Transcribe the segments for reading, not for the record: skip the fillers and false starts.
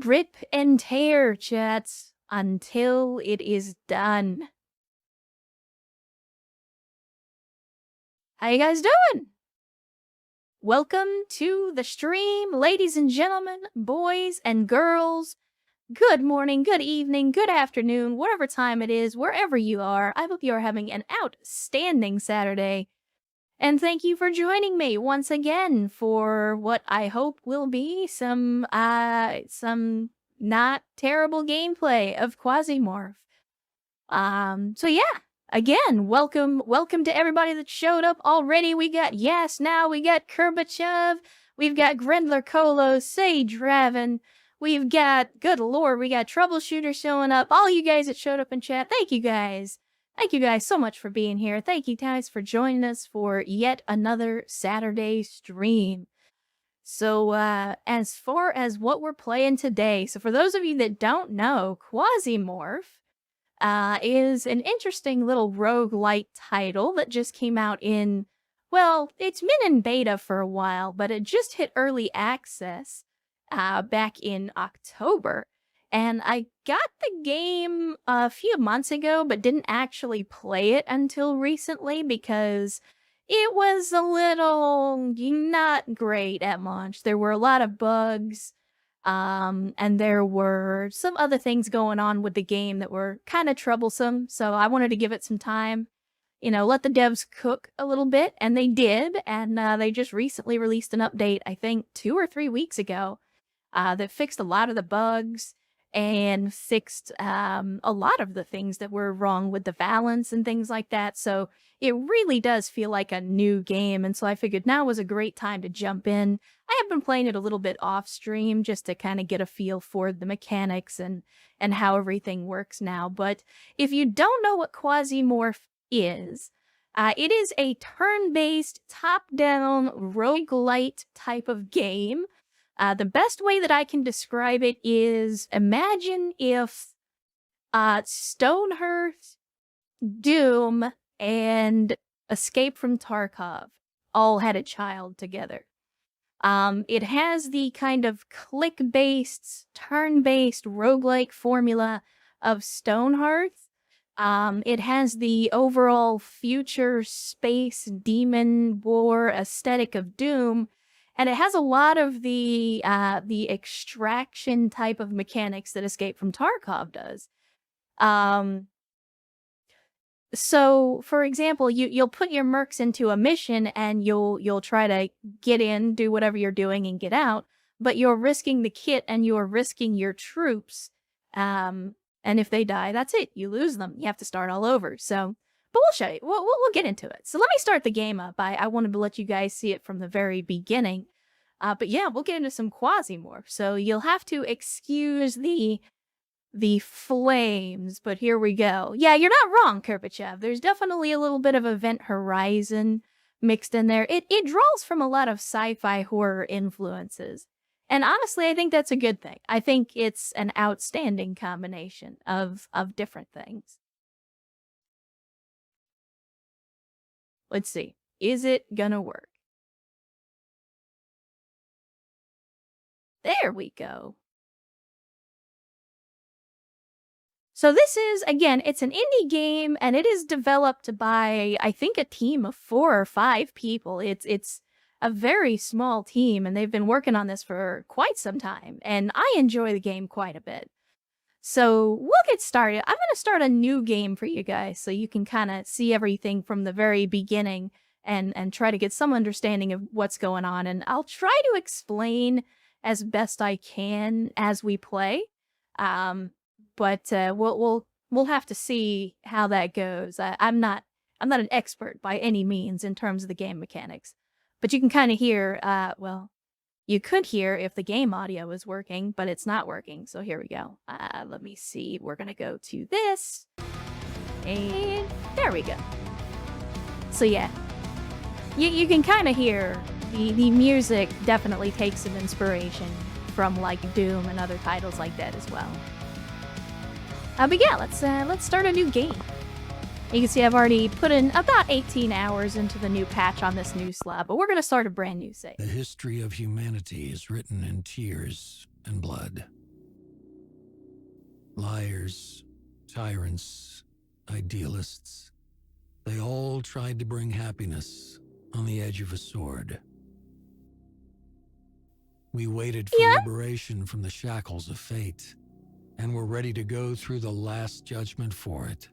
Rip and tear, chats, until it is done. How you guys doing? Welcome to the stream, ladies and gentlemen, boys and girls. Good morning, good evening, good afternoon, whatever time it is, wherever you are. I hope you are having an outstanding Saturday. And thank you for joining me once again for what I hope will be some not terrible gameplay of Quasimorph. So yeah, again, welcome to everybody that showed up already. We got Yes Now, we got Kerbachev, we've got Grendler Kolo, Sage Raven, we've got, good lord, we got Troubleshooter showing up. All you guys that showed up in chat, thank you guys. Thank you guys so much for being here. Thank you guys for joining us for yet another Saturday stream. So, as far as what we're playing today, so for those of you that don't know, Quasimorph is an interesting little roguelite title that just came out in, well, it's been in beta for a while, but it just hit early access back in October. And I got the game a few months ago, but didn't actually play it until recently because it was a little not great at launch. There were a lot of bugs. And there were some other things going on with the game that were kind of troublesome, so I wanted to give it some time, let the devs cook a little bit, and they did, and they just recently released an update, I think 2 or 3 weeks ago, that fixed a lot of the bugs and fixed a lot of the things that were wrong with the balance and things like that, so it really does feel like a new game, and so I figured now was a great time to jump in. I have been playing it a little bit off stream just to kind of get a feel for the mechanics and how everything works now. But if you don't know what Quasimorph is, it is a turn-based, top-down, roguelite type of game. The best way that I can describe it is imagine if Stonehearth, Doom, and Escape from Tarkov all had a child together. It has the kind of click-based, turn-based roguelike formula of Stonehearth. It has the overall future space demon war aesthetic of Doom, and it has a lot of the extraction type of mechanics that Escape from Tarkov does. So, for example, you'll put your mercs into a mission and you'll try to get in, do whatever you're doing, and get out, but you're risking the kit and you're risking your troops. And if they die, that's it. You lose them. You have to start all over. So, but we'll show you. We'll get into it. So let me start the game up. I wanted to let you guys see it from the very beginning. But yeah, we'll get into some Quasimorph. So you'll have to excuse the flames, but here we go. Yeah, you're not wrong, Kerpachev. There's definitely a little bit of Event Horizon mixed in there. It draws from a lot of sci-fi horror influences. And honestly, I think that's a good thing. I think it's an outstanding combination of different things. Let's see. Is it gonna work? There we go. So this is, again, it's an indie game, and it is developed by, I think, a team of 4 or 5 people. It's a very small team, and they've been working on this for quite some time, and I enjoy the game quite a bit. So we'll get started. I'm going to start a new game for you guys so you can kind of see everything from the very beginning and try to get some understanding of what's going on, and I'll try to explain as best I can as we play. But we'll have to see how that goes. I'm not an expert by any means in terms of the game mechanics, but you can kind of hear. Well, you could hear if the game audio is working, but it's not working. So here we go. Let me see. We're gonna go to this, and there we go. So yeah, you can kind of hear the music definitely takes some inspiration from like Doom and other titles like that as well. But yeah, let's start a new game. You can see I've already put in about 18 hours into the new patch on this new slab, but we're going to start a brand new save. The history of humanity is written in tears and blood. Liars, tyrants, idealists. They all tried to bring happiness on the edge of a sword. We waited for liberation from the shackles of fate, and were ready to go through the last judgment for it.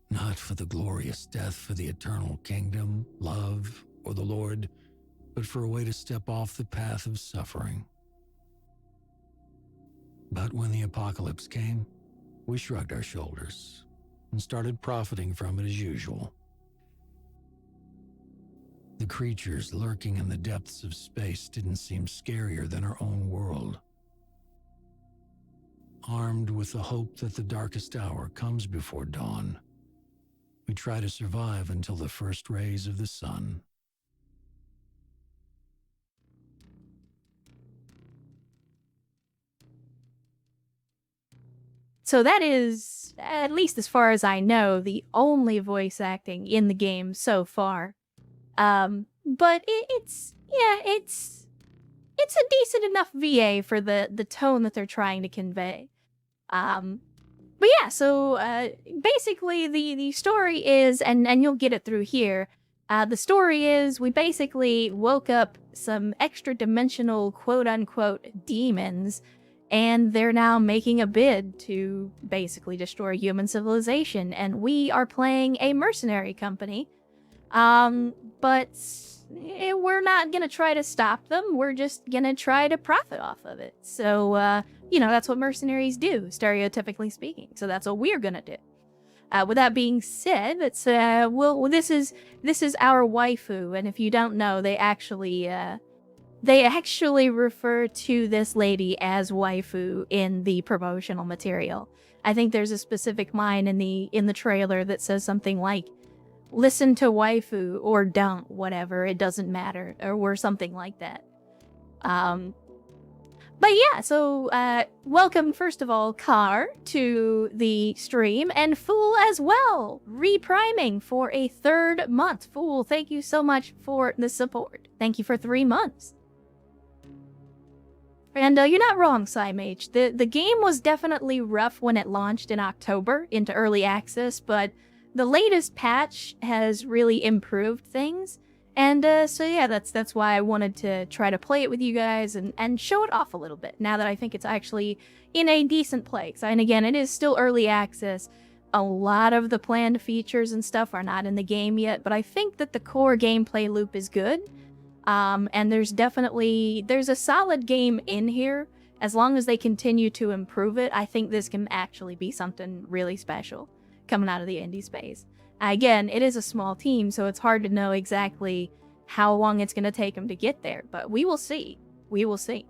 Not for the glorious death for the eternal kingdom, love, or the Lord, but for a way to step off the path of suffering. But when the apocalypse came, we shrugged our shoulders and started profiting from it as usual. The creatures lurking in the depths of space didn't seem scarier than our own world. Armed with the hope that the darkest hour comes before dawn, we try to survive until the first rays of the sun. So that is, at least as far as I know, the only voice acting in the game so far. But it's a decent enough VA for the tone that they're trying to convey. But yeah, so basically the story is, and you'll get it through here, the story is we basically woke up some extra-dimensional quote-unquote demons, and they're now making a bid to basically destroy human civilization, and we are playing a mercenary company. But we're not gonna try to stop them, we're just gonna try to profit off of it. So, you know, that's what mercenaries do, stereotypically speaking. So that's what we're gonna do. With that being said, it's, this is our waifu, and if you don't know, they actually refer to this lady as waifu in the promotional material. I think there's a specific line in the trailer that says something like, "Listen to waifu," or "Don't," whatever, it doesn't matter, or something like that. But yeah, so welcome, first of all, Car, to the stream, and Fool as well, repriming for a 3rd month. Fool, thank you so much for the support. Thank you for 3 months. And you're not wrong, Cymage. The game was definitely rough when it launched in October into early access, but the latest patch has really improved things. And so yeah, that's why I wanted to try to play it with you guys and show it off a little bit, now that I think it's actually in a decent place. And again, it is still early access. A lot of the planned features and stuff are not in the game yet, but I think that the core gameplay loop is good. And there's a solid game in here. As long as they continue to improve it, I think this can actually be something really special coming out of the indie space. Again, it is a small team, so it's hard to know exactly how long it's going to take them to get there, but we will see. We will see.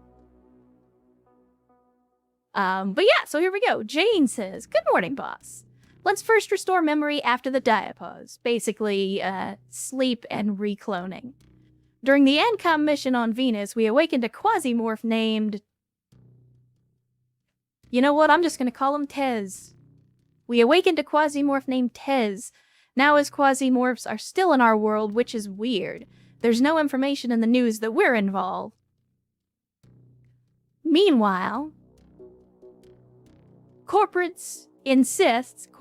But yeah, so here we go. Jane says, "Good morning, boss. Let's first restore memory after the diapause. Basically, sleep and recloning. During the ANCOM mission on Venus, we awakened a Quasimorph named... You know what? I'm just going to call him Tez. We awakened a Quasimorph named Tez. Now his Quasimorphs are still in our world, which is weird. There's no information in the news that we're involved. Meanwhile, corporations insist that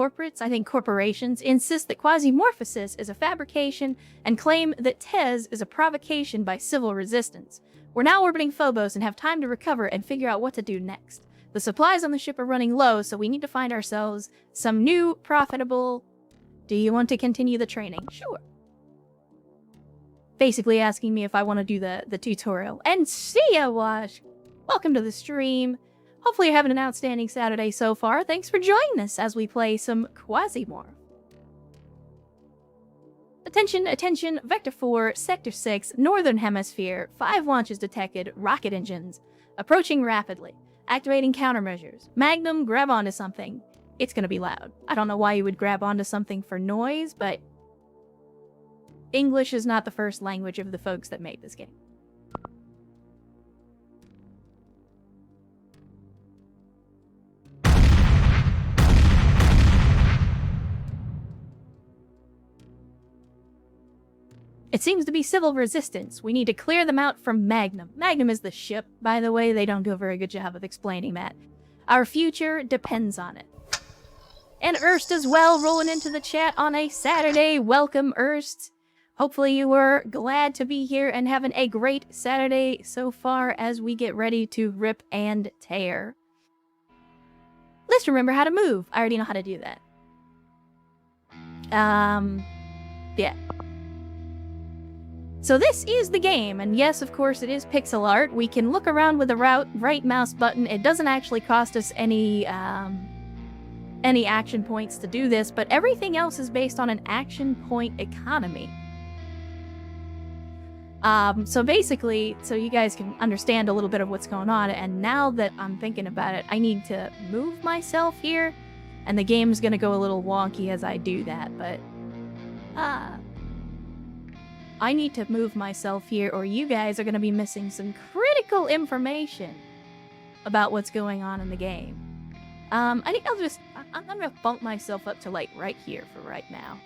Quasimorphosis is a fabrication and claim that Tez is a provocation by civil resistance. We're now orbiting Phobos and have time to recover and figure out what to do next. The supplies on the ship are running low, so we need to find ourselves some new, profitable... Do you want to continue the training? Sure. Basically asking me if I want to do the tutorial. And see ya, Wash! Welcome to the stream. Hopefully you're having an outstanding Saturday so far. Thanks for joining us as we play some Quasimorph. Attention, attention, Vector 4, Sector 6, Northern Hemisphere, 5 launches detected, rocket engines. Approaching rapidly. Activating countermeasures. Magnum, grab onto something. It's gonna be loud. I don't know why you would grab onto something for noise, but English is not the first language of the folks that made this game. It seems to be civil resistance. We need to clear them out from Magnum. Magnum is the ship, by the way. They don't do a very good job of explaining that. Our future depends on it. And Erst as well, rolling into the chat on a Saturday. Welcome, Erst. Hopefully you were glad to be here and having a great Saturday so far as we get ready to rip and tear. Let's remember how to move. I already know how to do that. Yeah. So this is the game, and yes, of course, it is pixel art. We can look around with the right mouse button. It doesn't actually cost us any action points to do this, but everything else is based on an action point economy. So basically, so you guys can understand a little bit of what's going on, and now that I'm thinking about it, I need to move myself here, and the game's gonna go a little wonky as I do that, but I need to move myself here, or you guys are gonna be missing some critical information about what's going on in the game. I think I'm gonna bump myself up to like right here for right now.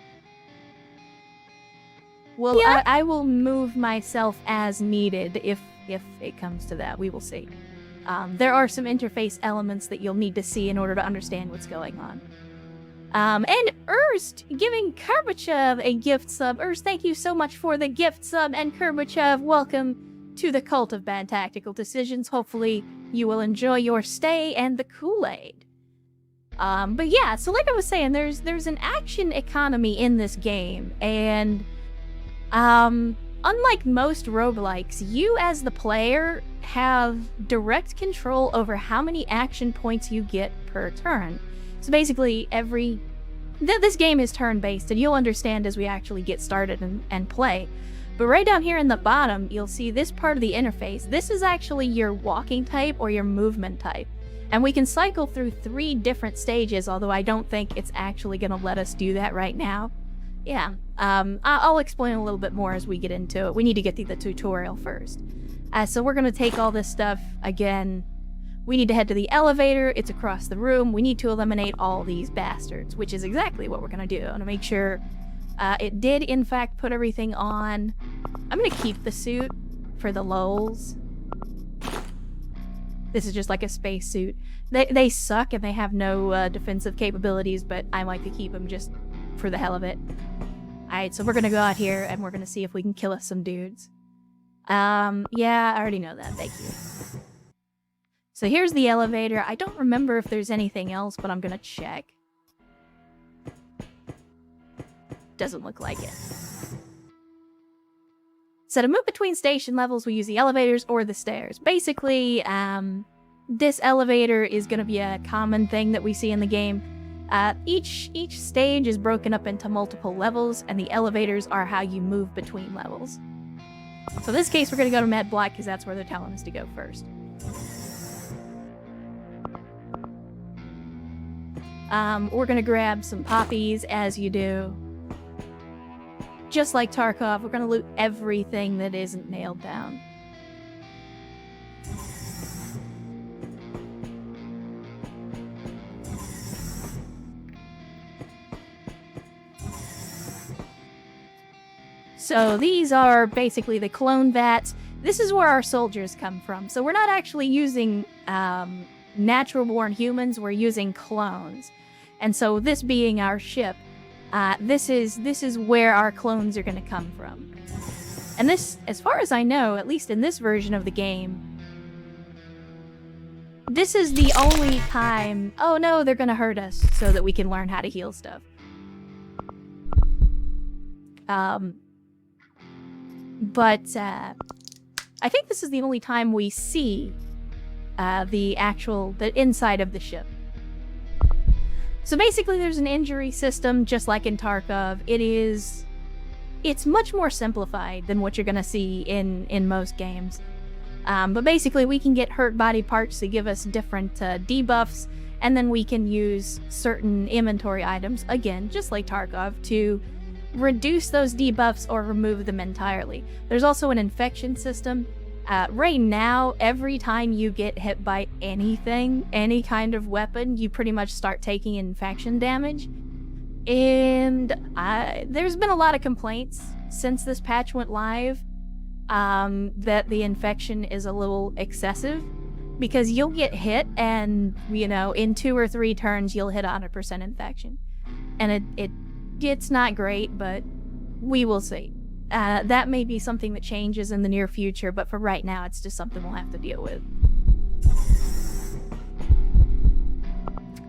Well, yeah. I will move myself as needed if it comes to that. We will see. There are some interface elements that you'll need to see in order to understand what's going on. And Erst giving Kerbachev a gift sub. Erst, thank you so much for the gift sub, and Kerbachev, welcome to the Cult of Bad Tactical Decisions. Hopefully you will enjoy your stay and the Kool-Aid. But yeah, so like I was saying, there's an action economy in this game, and unlike most roguelikes, you as the player have direct control over how many action points you get per turn. So basically, this game is turn-based, and you'll understand as we actually get started and play. But right down here in the bottom, you'll see this part of the interface. This is actually your walking type or your movement type. And we can cycle through 3 different stages, although I don't think it's actually going to let us do that right now. Yeah, I'll explain a little bit more as we get into it. We need to get through the tutorial first. So we're going to take all this stuff again. We need to head to the elevator. It's across the room. We need to eliminate all these bastards, which is exactly what we're going to do. I'm going to make sure it did, in fact, put everything on. I'm going to keep the suit for the lulz. This is just like a space suit. They suck and they have no defensive capabilities, but I like to keep them just for the hell of it. Alright, so we're going to go out here and we're going to see if we can kill us some dudes. Yeah, I already know that. Thank you. So here's the elevator. I don't remember if there's anything else, but I'm going to check. Doesn't look like it. So to move between station levels, we use the elevators or the stairs. Basically, this elevator is going to be a common thing that we see in the game. Each stage is broken up into multiple levels, and the elevators are how you move between levels. So in this case, we're going to go to med block because that's where they're telling us to go first. We're going to grab some poppies, as you do. Just like Tarkov, we're going to loot everything that isn't nailed down. So these are basically the clone vats. This is where our soldiers come from. So we're not actually using natural-born humans, we're using clones. And so this being our ship, this is where our clones are going to come from. And this, as far as I know, at least in this version of the game, this is the only time... Oh no, they're going to hurt us so that we can learn how to heal stuff. But I think this is the only time we see the inside of the ship. So basically there's an injury system, just like in Tarkov. It's much more simplified than what you're gonna see in most games. But basically we can get hurt body parts to give us different debuffs, and then we can use certain inventory items, again, just like Tarkov, to reduce those debuffs or remove them entirely. There's also an infection system. Right now, every time you get hit by anything, any kind of weapon, you pretty much start taking infection damage. And there's been a lot of complaints since this patch went live that the infection is a little excessive. because you'll get hit and, you know, in 2 or 3 turns you'll hit 100% infection. And it's not great, but we will see. That may be something that changes in the near future, but for right now it's just something we'll have to deal with.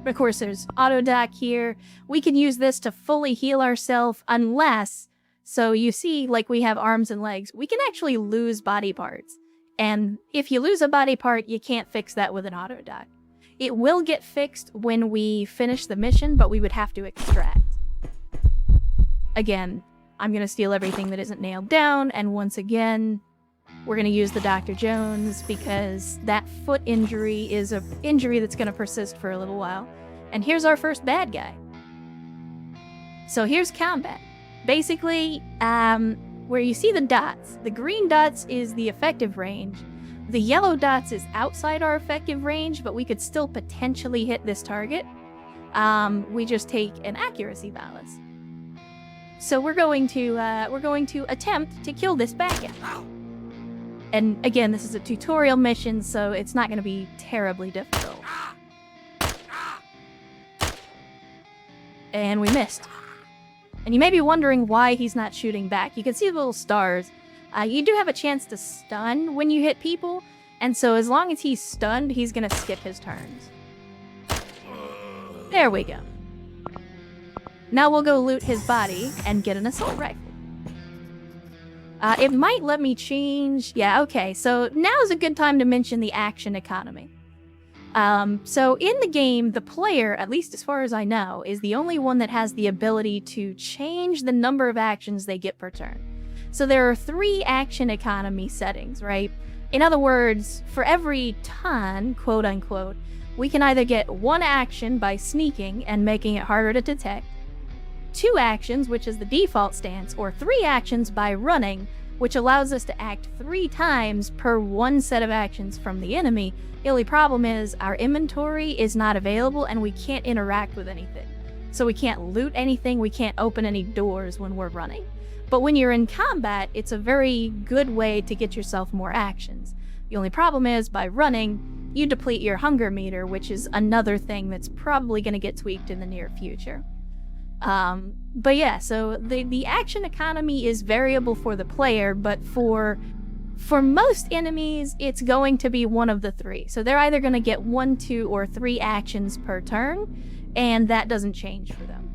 But of course, there's auto-dock here. We can use this to fully heal ourselves unless, so you see, like we have arms and legs, we can actually lose body parts. And if you lose a body part, you can't fix that with an auto-dock. It will get fixed when we finish the mission, but we would have to extract. Again, I'm going to steal everything that isn't nailed down, and once again, we're going to use the Dr. Jones because that foot injury is an injury that's going to persist for a little while. And here's our first bad guy. So here's combat. Basically, where you see the dots, the green dots is the effective range. The yellow dots is outside our effective range, but we could still potentially hit this target. We just take an accuracy balance. So we're going to attempt to kill this bad guy. And again, this is a tutorial mission, so it's not going to be terribly difficult. And we missed. And you may be wondering why he's not shooting back. You can see the little stars. You do have a chance to stun when you hit people, and so as long as he's stunned, he's going to skip his turns. There we go. Now we'll go loot his body and get an assault rifle. It might let me change... Yeah, okay, so now's a good time to mention the action economy. So in the game, the player, at least as far as I know, is the only one that has the ability to change the number of actions they get per turn. So there are 3 action economy settings, right? In other words, for every ton, quote unquote, we can either get 1 action by sneaking and making it harder to detect, 2 actions, which is the default stance, or 3 actions by running, which allows us to act 3 times per 1 set of actions from the enemy. The only problem is our inventory is not available and we can't interact with anything. So we can't loot anything, we can't open any doors when we're running. But when you're in combat, it's a very good way to get yourself more actions. The only problem is, by running, you deplete your hunger meter, which is another thing that's probably going to get tweaked in the near future. But yeah, so the action economy is variable for the player, but for most enemies, it's going to be one of the 3. So they're either going to get 1, 2, or 3 actions per turn, and that doesn't change for them.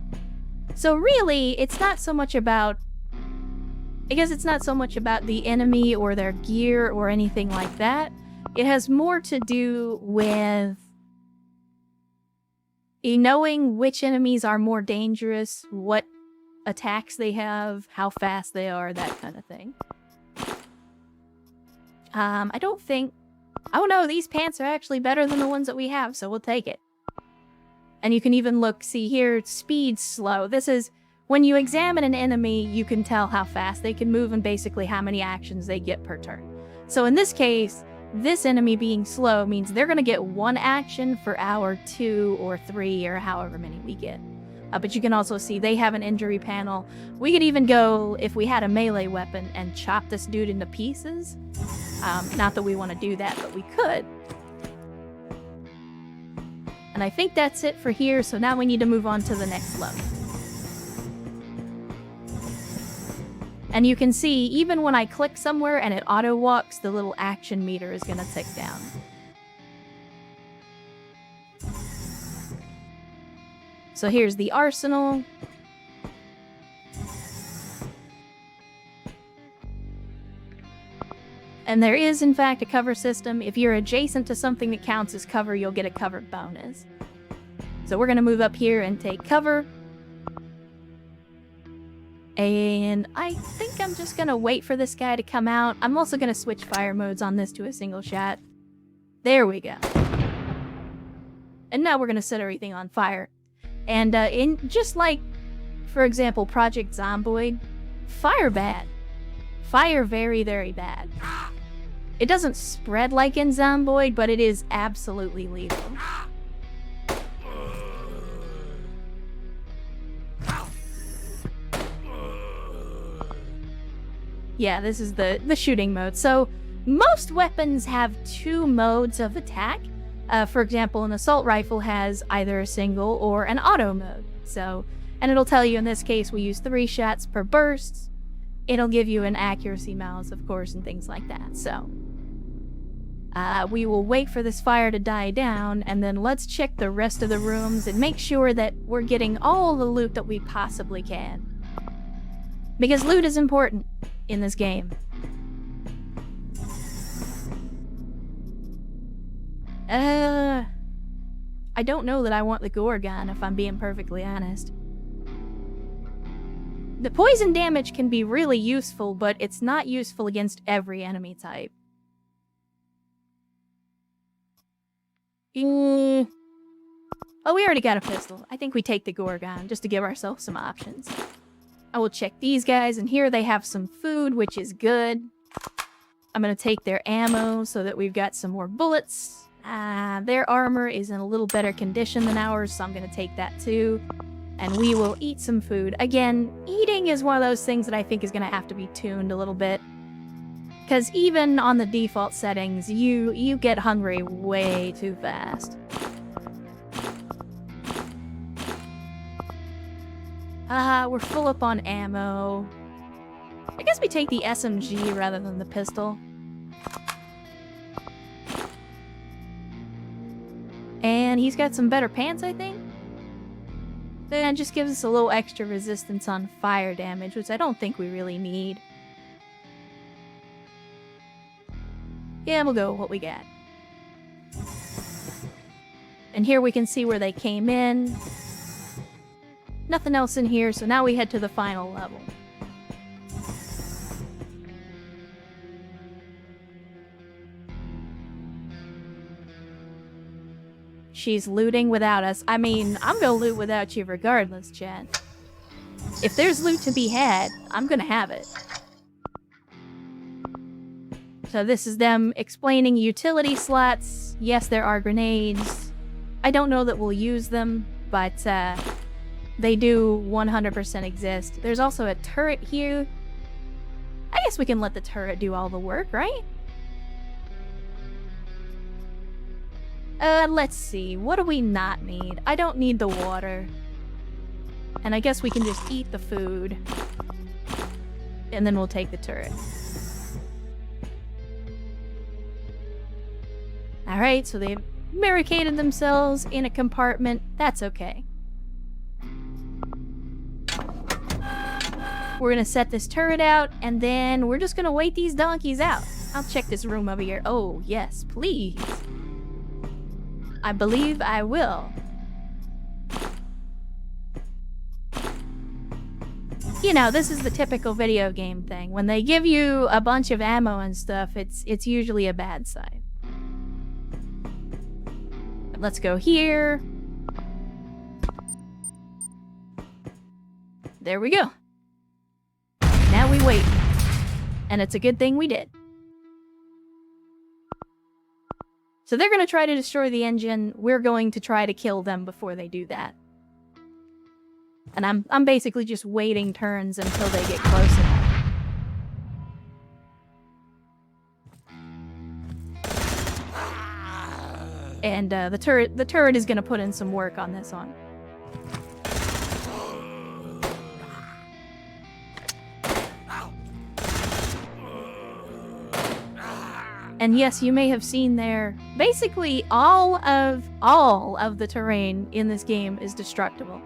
So really, it's not so much about... I guess it's not so much about the enemy or their gear or anything like that. It has more to do with knowing which enemies are more dangerous, what attacks they have, how fast they are, that kind of thing. I don't think... Oh no, these pants are actually better than the ones that we have, so we'll take it. And you can even look, see here, speed slow. This is... When you examine an enemy, you can tell how fast they can move and basically how many actions they get per turn. So in this case, this enemy being slow means they're going to get 1 action for our 2 or 3 or however many we get. But you can also see they have an injury panel. We could even go, if we had a melee weapon, and chop this dude into pieces. Not that we want to do that, but we could. And I think that's it for here, so now we need to move on to the next level. And you can see, even when I click somewhere and it auto-walks, the little action meter is going to tick down. So here's the arsenal. And there is, in fact, a cover system. If you're adjacent to something that counts as cover, you'll get a cover bonus. So we're going to move up here and take cover. And I think I'm just going to wait for this guy to come out. I'm also going to switch fire modes on this to a single shot. There we go. And now we're going to set everything on fire. And just like, for example, Project Zomboid, fire bad. Fire very, very bad. It doesn't spread like in Zomboid, but it is absolutely lethal. Yeah, this is the shooting mode. So Most weapons have 2 modes of attack. For example, an assault rifle has either a single or an auto mode. So, and it'll tell you in this case we use 3 shots per burst. It'll give you an accuracy mouse, of course, and things like that. So, we will wait for this fire to die down, and then let's check the rest of the rooms and make sure that we're getting all the loot that we possibly can. Because loot is important in this game. I don't know that I want the Gorgon, if I'm being perfectly honest. The poison damage can be really useful, but it's not useful against every enemy type. Oh, we already got a pistol. I think we take the Gorgon, just to give ourselves some options. I will check these guys, and here they have some food, which is good. I'm gonna take their ammo so that we've got some more bullets. Their armor is in a little better condition than ours, so I'm gonna take that too. And we will eat some food. Again, eating is one of those things that I think is gonna have to be tuned a little bit. Because even on the default settings, you get hungry way too fast. We're full up on ammo. I guess we take the SMG rather than the pistol. And he's got some better pants, I think. That just gives us a little extra resistance on fire damage, which I don't think we really need. Yeah, we'll go with what we got. And here we can see where they came in. Nothing else in here, so now we head to the final level. She's looting without us. I mean, I'm gonna loot without you regardless, chat. If there's loot to be had, I'm gonna have it. So this is them explaining utility slots. Yes, there are grenades. I don't know that we'll use them, but they do 100% exist. There's also a turret here. I guess we can let the turret do all the work, right? Let's see. What do we not need? I don't need the water. And I guess we can just eat the food. And then we'll take the turret. Alright, so they've barricaded themselves in a compartment. That's okay. We're gonna set this turret out, and then we're just gonna wait these donkeys out. I'll check this room over here. Oh, yes, please. I believe I will. You know, this is the typical video game thing. When they give you a bunch of ammo and stuff, it's usually a bad sign. Let's go here. There we go. Now we wait. And it's a good thing we did. So they're going to try to destroy the engine. We're going to try to kill them before they do that. And I'm basically just waiting turns until they get close enough. And the turret is going to put in some work on this one. And yes, you may have seen there, basically all of the terrain in this game is destructible.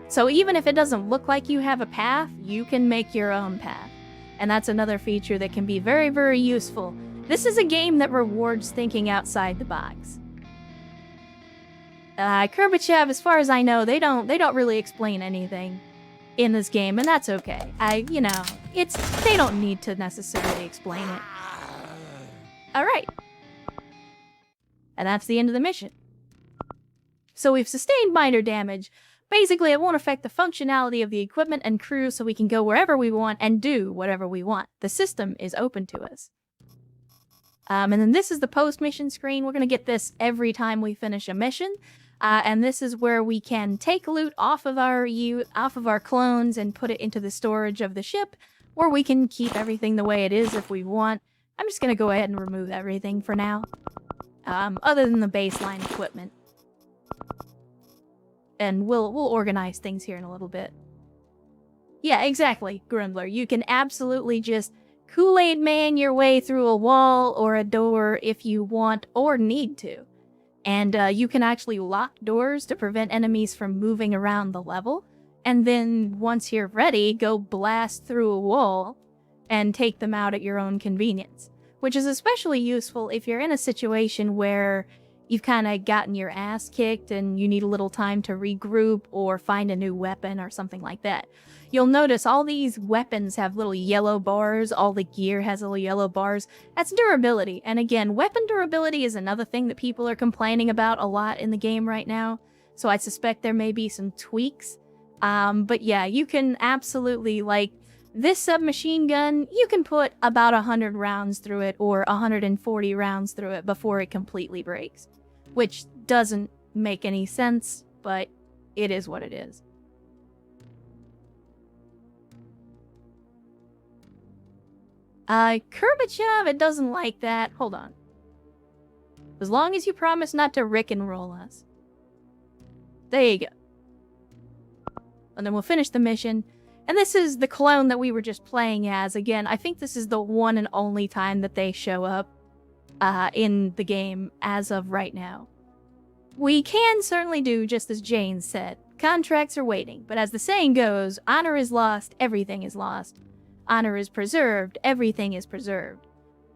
So even if it doesn't look like you have a path, you can make your own path. And that's another feature that can be very, very useful. This is a game that rewards thinking outside the box. Kurbachev, as far as I know, they don't really explain anything in this game, and that's okay. They don't need to necessarily explain it. Alright. And that's the end of the mission. So we've sustained minor damage. Basically, it won't affect the functionality of the equipment and crew, so we can go wherever we want and do whatever we want. The system is open to us. And then this is the post-mission screen. We're going to get this every time we finish a mission. And this is where we can take loot off of our clones and put it into the storage of the ship, or we can keep everything the way it is if we want. I'm just gonna go ahead and remove everything for now. Other than the baseline equipment. And we'll organize things here in a little bit. Yeah, exactly, Grumbler. You can absolutely just Kool-Aid Man your way through a wall or a door if you want or need to. And you can actually lock doors to prevent enemies from moving around the level. And then once you're ready, go blast through a wall and take them out at your own convenience. Which is especially useful if you're in a situation where you've kind of gotten your ass kicked and you need a little time to regroup or find a new weapon or something like that. You'll notice all these weapons have little yellow bars, all the gear has little yellow bars. That's durability. And again, weapon durability is another thing that people are complaining about a lot in the game right now. So I suspect there may be some tweaks. But yeah, you can absolutely, like, this submachine gun, you can put about 100 rounds through it or 140 rounds through it before it completely breaks. Which doesn't make any sense, but it is what it is. Kurbachev, it doesn't like that. Hold on. As long as you promise not to Rick and roll us. There you go. And then we'll finish the mission. And this is the clone that we were just playing as. Again, I think this is the one and only time that they show up in the game as of right now. We can certainly do just as Jane said. Contracts are waiting, but as the saying goes, honor is lost, everything is lost. Honor is preserved, everything is preserved.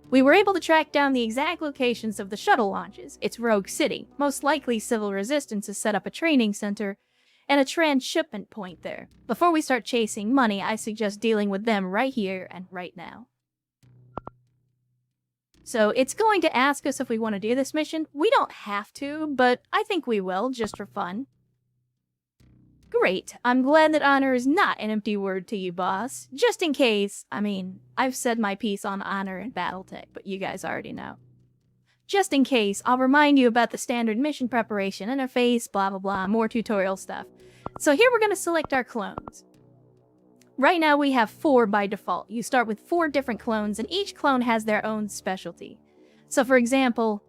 We were able to track down the exact locations of the shuttle launches. It's Rogue City. Most likely Civil Resistance has set up a training center and a transshipment point there. Before we start chasing money, I suggest dealing with them right here and right now. So it's going to ask us if we want to do this mission. We don't have to, but I think we will, just for fun. Great. I'm glad that honor is not an empty word to you, boss. Just in case, I mean, I've said my piece on honor and Battletech, but you guys already know. Just in case, I'll remind you about the standard mission preparation interface, blah blah blah, more tutorial stuff. So here we're going to select our clones. Right now we have 4 by default. You start with 4 different clones, and each clone has their own specialty. So for example,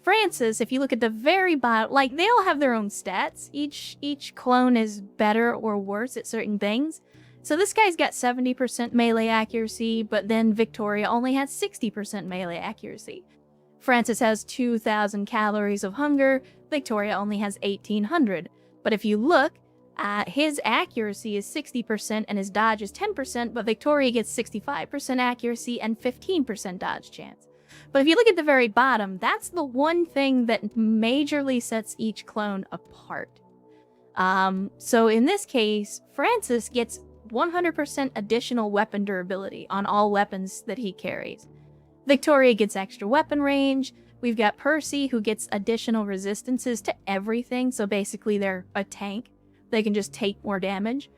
Francis, if you look at the very bottom, like, they all have their own stats. Each clone is better or worse at certain things. So this guy's got 70% melee accuracy, but then Victoria only has 60% melee accuracy. Francis has 2,000 calories of hunger, Victoria only has 1,800. But if you look, his accuracy is 60% and his dodge is 10%, but Victoria gets 65% accuracy and 15% dodge chance. But if you look at the very bottom, that's the one thing that majorly sets each clone apart. So in this case, Francis gets 100% additional weapon durability on all weapons that he carries. Victoria gets extra weapon range. We've got Percy, who gets additional resistances to everything, so basically they're a tank. They can just take more damage.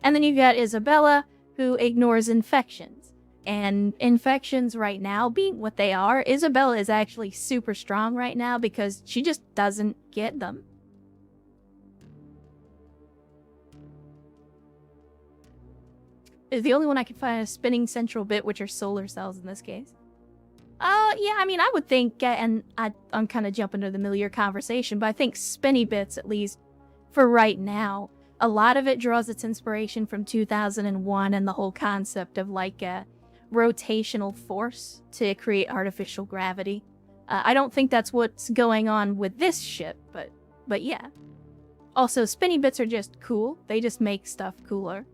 And then you've got Isabella, who ignores infections. And infections right now, being what they are, Isabella is actually super strong right now because she just doesn't get them. Is the only one I can find a spinning central bit, which are solar cells in this case. Yeah, I mean, I would think, and I'm kind of jumping to the middle of your conversation, but I think spinny bits, at least for right now, a lot of it draws its inspiration from 2001 and the whole concept of, like, a rotational force to create artificial gravity. I don't think that's what's going on with this ship, but yeah. Also, spinny bits are just cool. They just make stuff cooler.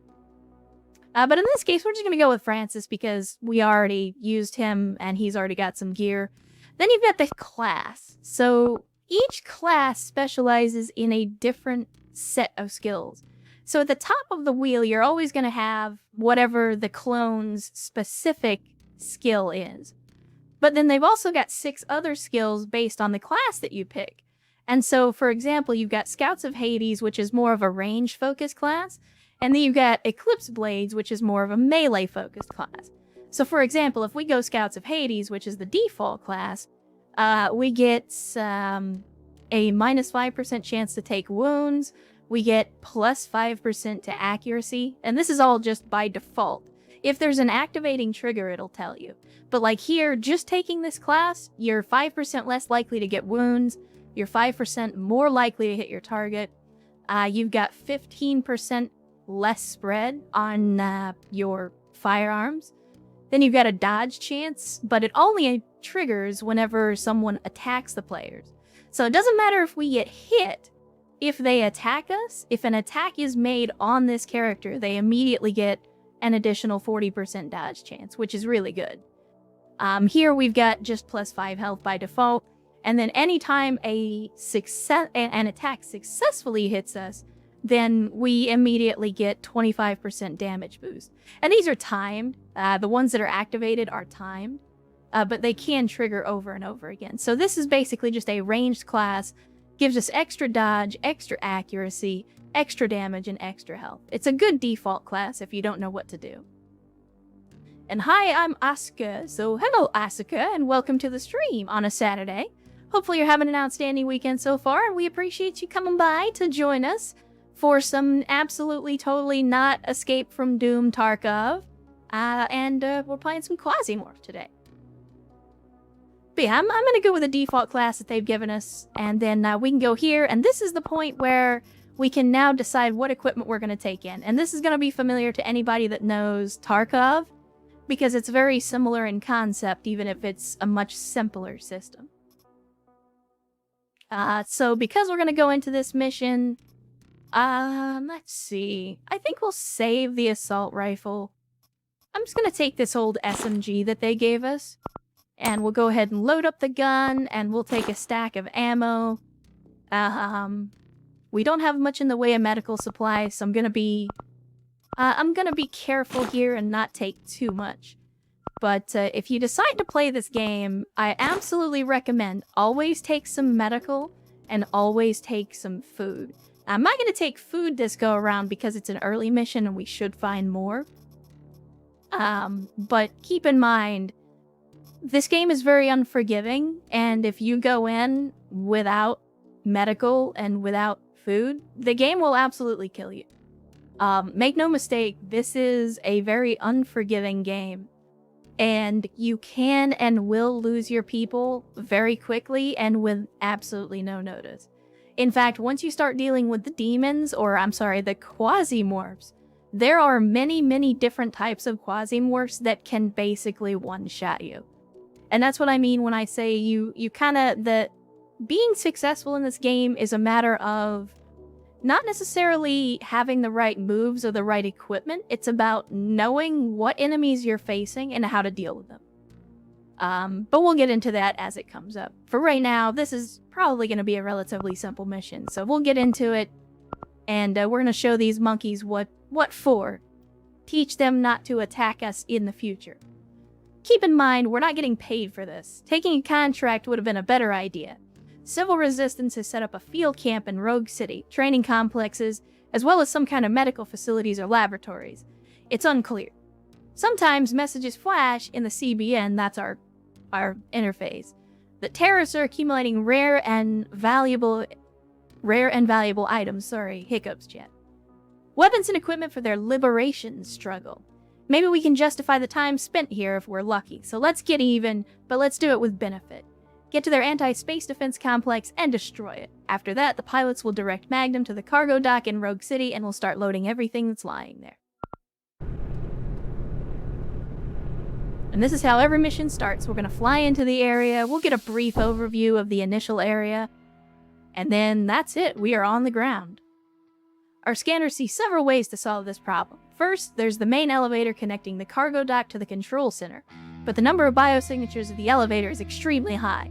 But in this case, we're just going to go with Francis because we already used him and he's already got some gear. Then you've got the class. So each class specializes in a different set of skills. So at the top of the wheel, you're always going to have whatever the clone's specific skill is. But then they've also got 6 other skills based on the class that you pick. And so, for example, you've got Scouts of Hades, which is more of a range-focused class. And then you've got Eclipse Blades, which is more of a melee-focused class. So for example, if we go Scouts of Hades, which is the default class, we get a minus 5% chance to take wounds. We get plus 5% to accuracy. And this is all just by default. If there's an activating trigger, it'll tell you. But like here, just taking this class, you're 5% less likely to get wounds, you're 5% more likely to hit your target, you've got 15% less spread on your firearms. Then you've got a dodge chance, but it only triggers whenever someone attacks the players. So it doesn't matter if we get hit. If they attack us, if an attack is made on this character, they immediately get an additional 40% dodge chance, which is really good. Here we've got just plus 5 health by default, and then anytime an attack successfully hits us, then we immediately get 25% damage boost. And these are timed. The ones that are activated are timed, but they can trigger over and over again. So this is basically just a ranged class, gives us extra dodge, extra accuracy, extra damage, and extra health. It's a good default class if you don't know what to do. And hi, I'm Asuka. So hello, Asuka, and welcome to the stream on a Saturday. Hopefully you're having an outstanding weekend so far, and we appreciate you coming by to join us for some absolutely totally not Escape from Tarkov. And we're playing some Quasimorph today. But yeah, I'm going to go with the default class that they've given us, and then we can go here, and this is the point where we can now decide what equipment we're going to take in. And this is going to be familiar to anybody that knows Tarkov, because it's very similar in concept, even if it's a much simpler system. So because we're going to go into this mission, let's see. I think we'll save the assault rifle. I'm just going to take this old SMG that they gave us, and we'll go ahead and load up the gun, and we'll take a stack of ammo. We don't have much in the way of medical supplies, so I'm gonna be careful here and not take too much. But if you decide to play this game, I absolutely recommend always take some medical and always take some food. I'm not going to take food this go around because it's an early mission and we should find more. But keep in mind, this game is very unforgiving, and if you go in without medical and without food, the game will absolutely kill you. Make no mistake, this is a very unforgiving game, and you can and will lose your people very quickly and with absolutely no notice. In fact, once you start dealing with the demons, or I'm sorry, the Quasimorphs, there are many, many different types of Quasimorphs that can basically one-shot you. And that's what I mean when I say you being successful in this game is a matter of not necessarily having the right moves or the right equipment. It's about knowing what enemies you're facing and how to deal with them. But we'll get into that as it comes up. For right now, this is probably going to be a relatively simple mission, so we'll get into it, and we're going to show these monkeys what for. Teach them not to attack us in the future. Keep in mind, we're not getting paid for this. Taking a contract would have been a better idea. Civil Resistance has set up a field camp in Rogue City, training complexes, as well as some kind of medical facilities or laboratories. It's unclear. Sometimes messages flash in the CBN, that's our interface. The terrorists are accumulating rare and valuable items, hiccups chat. Weapons and equipment for their liberation struggle. Maybe we can justify the time spent here if we're lucky, so let's get even, but let's do it with benefit. Get to their anti-space defense complex and destroy it. After that, the pilots will direct Magnum to the cargo dock in Rogue City and will start loading everything that's lying there. And this is how every mission starts. We're going to fly into the area, we'll get a brief overview of the initial area, and then that's it, we are on the ground. Our scanners see several ways to solve this problem. First, there's the main elevator connecting the cargo dock to the control center, but the number of biosignatures of the elevator is extremely high.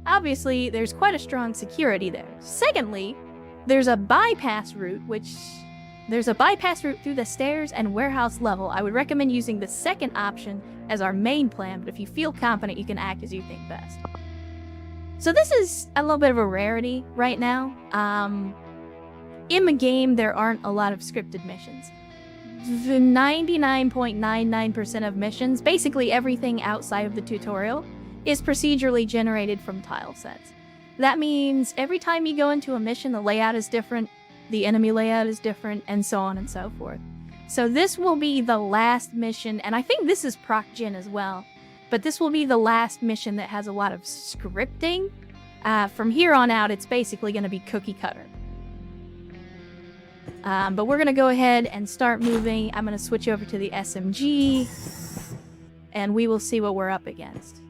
Obviously, there's quite a strong security there. Secondly, there's a bypass route through the stairs and warehouse level. I would recommend using the second option as our main plan, but if you feel confident, you can act as you think best. So this is a little bit of a rarity right now. In the game, there aren't a lot of scripted missions. The 99.99% of missions, basically everything outside of the tutorial, is procedurally generated from tile sets. That means every time you go into a mission, the layout is different, the enemy layout is different, and so on and so forth. So this will be the last mission, and I think this is proc gen as well, but this will be the last mission that has a lot of scripting. From here on out, it's basically going to be cookie cutter. But we're going to go ahead and start moving. I'm going to switch over to the SMG, and we will see what we're up against.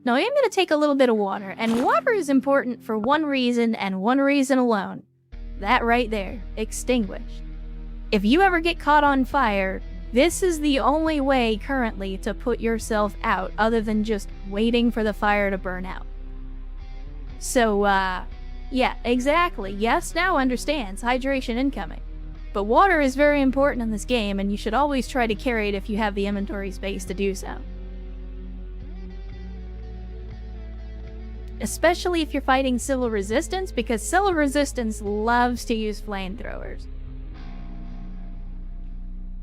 Now, I am going to take a little bit of water, and water is important for one reason and one reason alone. That right there, extinguished. If you ever get caught on fire, this is the only way currently to put yourself out other than just waiting for the fire to burn out. So, yeah, exactly. Yes, now understands hydration incoming. But water is very important in this game, and you should always try to carry it if you have the inventory space to do so. Especially if you're fighting civil resistance, because civil resistance loves to use flamethrowers.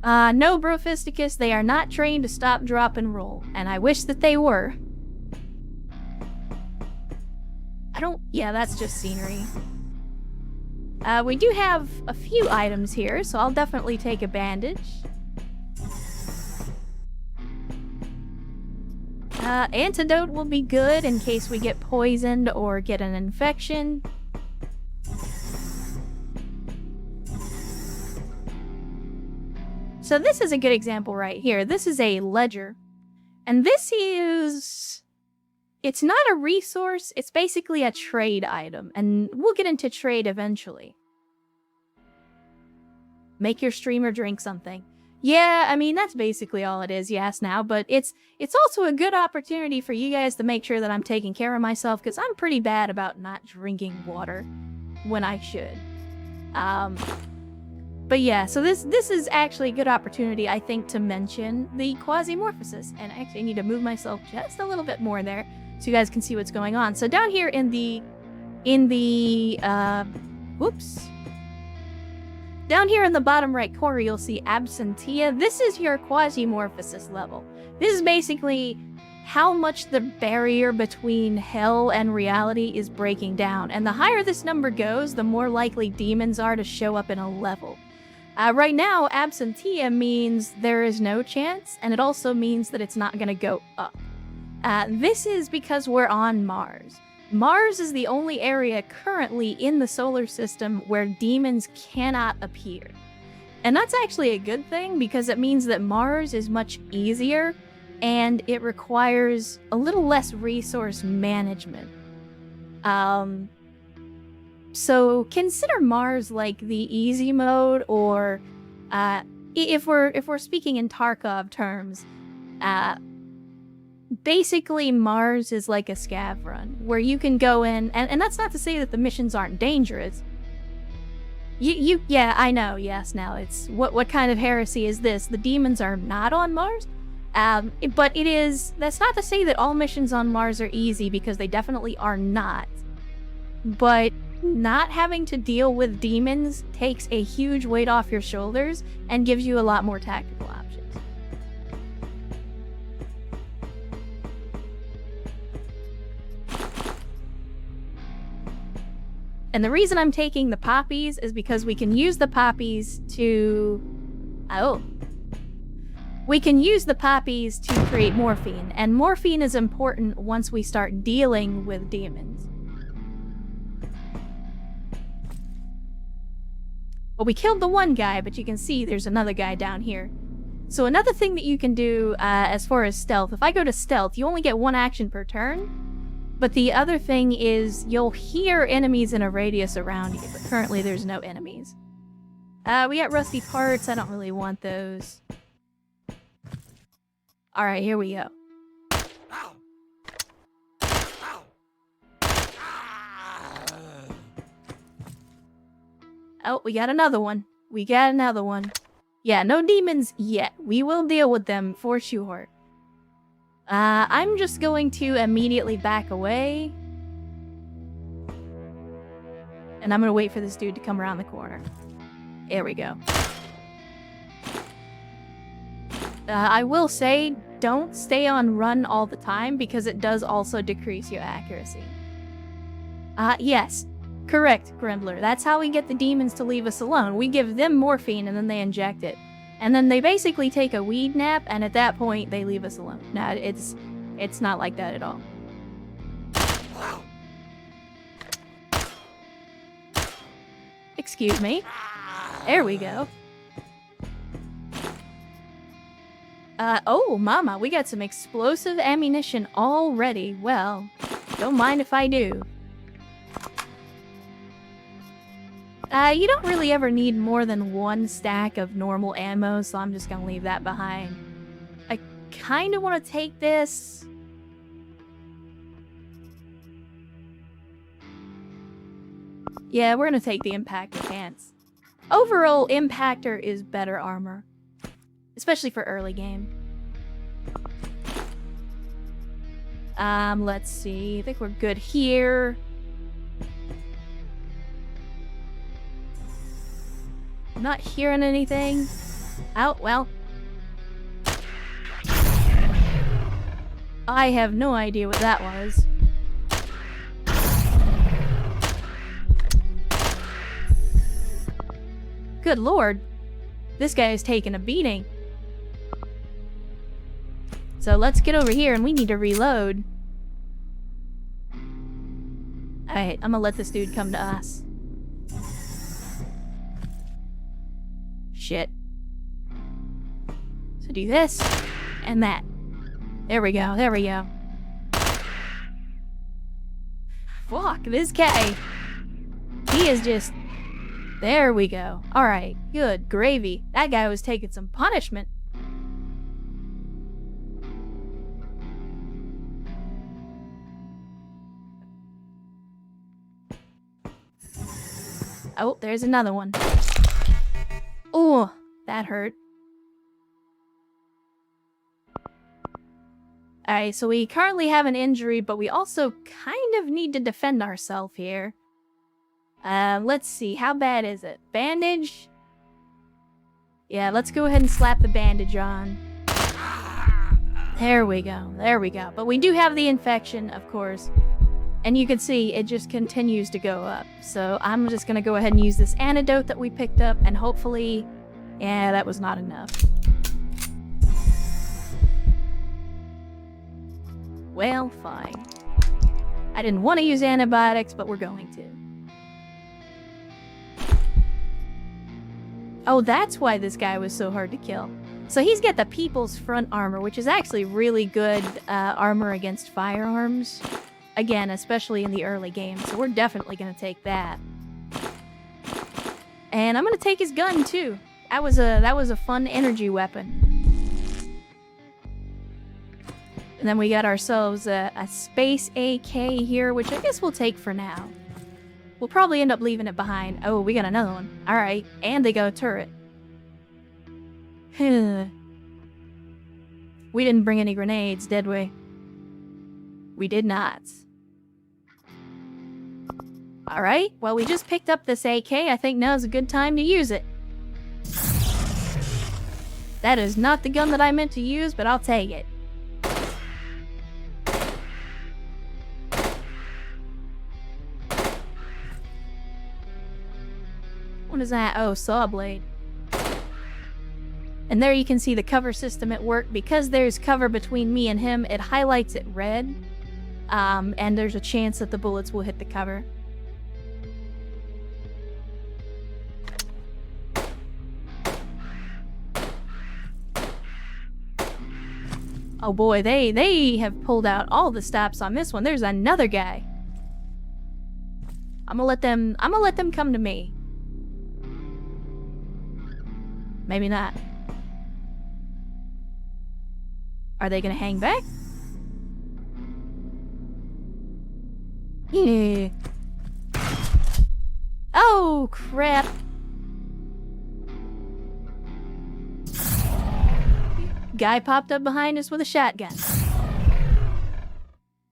No, Brofisticus, they are not trained to stop, drop, and roll, and I wish that they were. Yeah, that's just scenery. We do have a few items here, so I'll definitely take a bandage. Antidote will be good in case we get poisoned or get an infection. So this is a good example right here. This is a ledger. And this is... It's not a resource, it's basically a trade item. And we'll get into trade eventually. Make your streamer drink something. Yeah, I mean, that's basically all it is, yes, now, but it's also a good opportunity for you guys to make sure that I'm taking care of myself, because I'm pretty bad about not drinking water when I should. But yeah, so this is actually a good opportunity, I think, to mention the Quasimorphs, and actually I need to move myself just a little bit more there so you guys can see what's going on. So down here in the down here in the bottom right corner, you'll see Absentia. This is your Quasimorphs level. This is basically how much the barrier between hell and reality is breaking down. And the higher this number goes, the more likely demons are to show up in a level. Right now, Absentia means there is no chance, and it also means that it's not going to go up. This is because we're on Mars. Mars is the only area currently in the solar system where demons cannot appear. And that's actually a good thing, because it means that Mars is much easier and it requires a little less resource management. So consider Mars like the easy mode, or if we're speaking in Tarkov terms, basically Mars is like a scav run where you can go in, and that's not to say that the missions aren't dangerous. Yeah, I know, yes, now it's what kind of heresy is this? The demons are not on Mars? But that's not to say that all missions on Mars are easy, because they definitely are not. But not having to deal with demons takes a huge weight off your shoulders and gives you a lot more tactical options. And the reason I'm taking the poppies is because we can use the poppies to... We can use the poppies to create morphine, and morphine is important once we start dealing with demons. Well, we killed the one guy, but you can see there's another guy down here. So another thing that you can do as far as stealth, if I go to stealth, you only get one action per turn. But the other thing is you'll hear enemies in a radius around you, but currently there's no enemies. We got rusty parts. I don't really want those. Alright, here we go. Oh, we got another one. Yeah, no demons yet. We will deal with them for sure. I'm just going to immediately back away. And I'm going to wait for this dude to come around the corner. There we go. I will say, don't stay on run all the time, because it does also decrease your accuracy. Yes. Correct, Grembler. That's how we get the demons to leave us alone. We give them morphine and then they inject it. And then they basically take a weed nap, and at that point, they leave us alone. Nah, it's not like that at all. Excuse me. There we go. Oh, mama, we got some explosive ammunition already. Well, don't mind if I do. You don't really ever need more than one stack of normal ammo, so I'm just gonna leave that behind. I kinda wanna take this. Yeah, we're gonna take the impactor pants. Overall, impactor is better armor. Especially for early game. Let's see. I think we're good here. I'm not hearing anything. Oh, well. I have no idea what that was. Good lord. This guy is taking a beating. So let's get over here and we need to reload. Alright, I'm gonna let this dude come to us. Shit. So do this and that. There we go, there we go. Fuck, this guy. He is just... There we go. Alright, good gravy. That guy was taking some punishment. Oh, there's another one. Oh, that hurt. Alright, so we currently have an injury, but we also kind of need to defend ourselves here. Let's see. How bad is it? Bandage? Yeah, let's go ahead and slap the bandage on. There we go. There we go. But we do have the infection, of course. And you can see it just continues to go up. So I'm just going to go ahead and use this antidote that we picked up, and hopefully... Yeah, that was not enough. Well, fine. I didn't want to use antibiotics, but we're going to. Oh, that's why this guy was so hard to kill. So he's got the People's Front armor, which is actually really good armor against firearms. Again, especially in the early game, so we're definitely going to take that. And I'm going to take his gun, too. That was a fun energy weapon. And then we got ourselves a Space AK here, which I guess we'll take for now. We'll probably end up leaving it behind. Oh, we got another one. Alright, and they got a turret. We didn't bring any grenades, did we? We did not. Alright, well we just picked up this AK. I think now's a good time to use it. That is not the gun that I meant to use, but I'll take it. What is that? Oh, saw blade. And there you can see the cover system at work. Because there's cover between me and him, it highlights it red. And there's a chance that the bullets will hit the cover. Oh boy, they have pulled out all the stops on this one. There's another guy. I'm gonna let them come to me. Maybe not. Are they gonna hang back? Yeah. Oh, crap. Guy popped up behind us with a shotgun.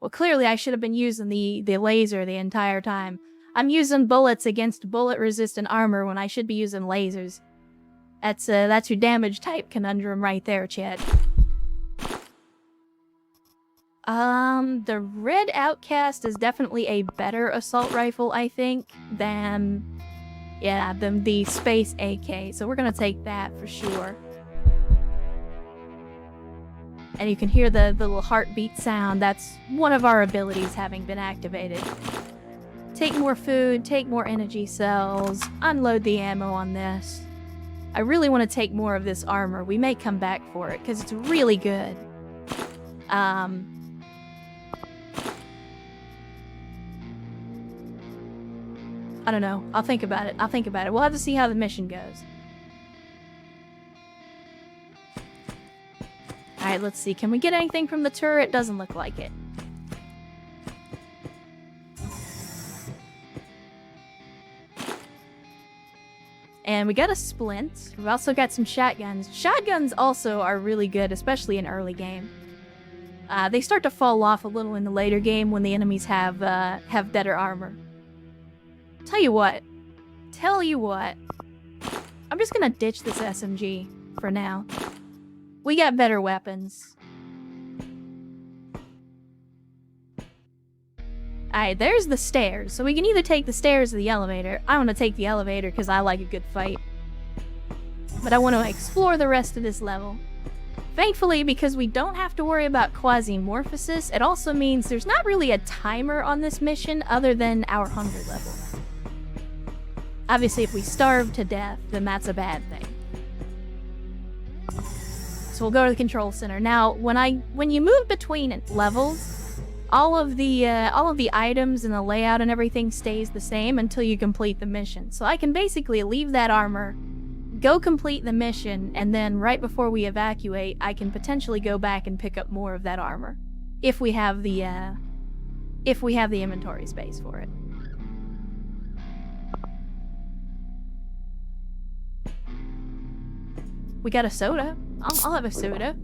Well, clearly I should have been using the laser the entire time. I'm using bullets against bullet-resistant armor when I should be using lasers. That's your damage type conundrum right there, Chad. The Red Outcast is definitely a better assault rifle, I think, than, yeah, than the Space AK. So we're gonna take that for sure. And you can hear the little heartbeat sound. That's one of our abilities having been activated. Take more food, take more energy cells, unload the ammo on this. I really want to take more of this armor. We may come back for it, because it's really good. I don't know. I'll think about it. We'll have to see how the mission goes. Alright, let's see. Can we get anything from the turret? Doesn't look like it. And we got a splint. We've also got some shotguns. Shotguns also are really good, especially in early game. They start to fall off a little in the later game when the enemies have better armor. Tell you what. I'm just gonna ditch this SMG for now. We got better weapons. Alright, there's the stairs. So we can either take the stairs or the elevator. I want to take the elevator because I like a good fight. But I want to explore the rest of this level. Thankfully, because we don't have to worry about Quasimorphosis, it also means there's not really a timer on this mission other than our hunger level. Obviously, if we starve to death, then that's a bad thing. So we'll go to the control center. Now, when you move between levels, all of the items and the layout and everything stays the same until you complete the mission. So I can basically leave that armor, go complete the mission, and then right before we evacuate, I can potentially go back and pick up more of that armor if we have the inventory space for it. We got a soda. I'll have a soda.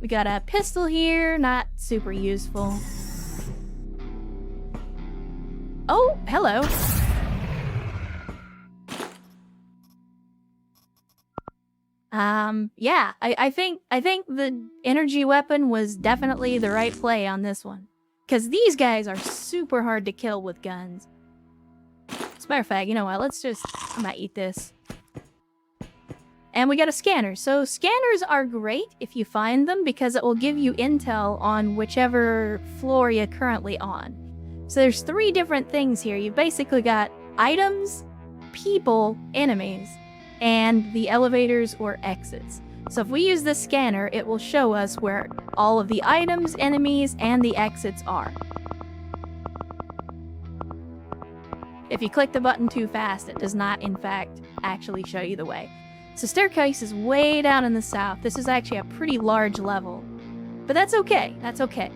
We got a pistol here, not super useful. Oh, hello. Yeah, I think the energy weapon was definitely the right play on this one. Because these guys are super hard to kill with guns. As a matter of fact, you know what, I might eat this. And we got a scanner. So scanners are great if you find them because it will give you intel on whichever floor you're currently on. So there's 3 different things here. You've basically got items, people, enemies, and the elevators or exits. So if we use this scanner, it will show us where all of the items, enemies, and the exits are. If you click the button too fast, it does not, in fact, actually show you the way. So staircase is way down in the south. This is actually a pretty large level. But that's okay. That's okay.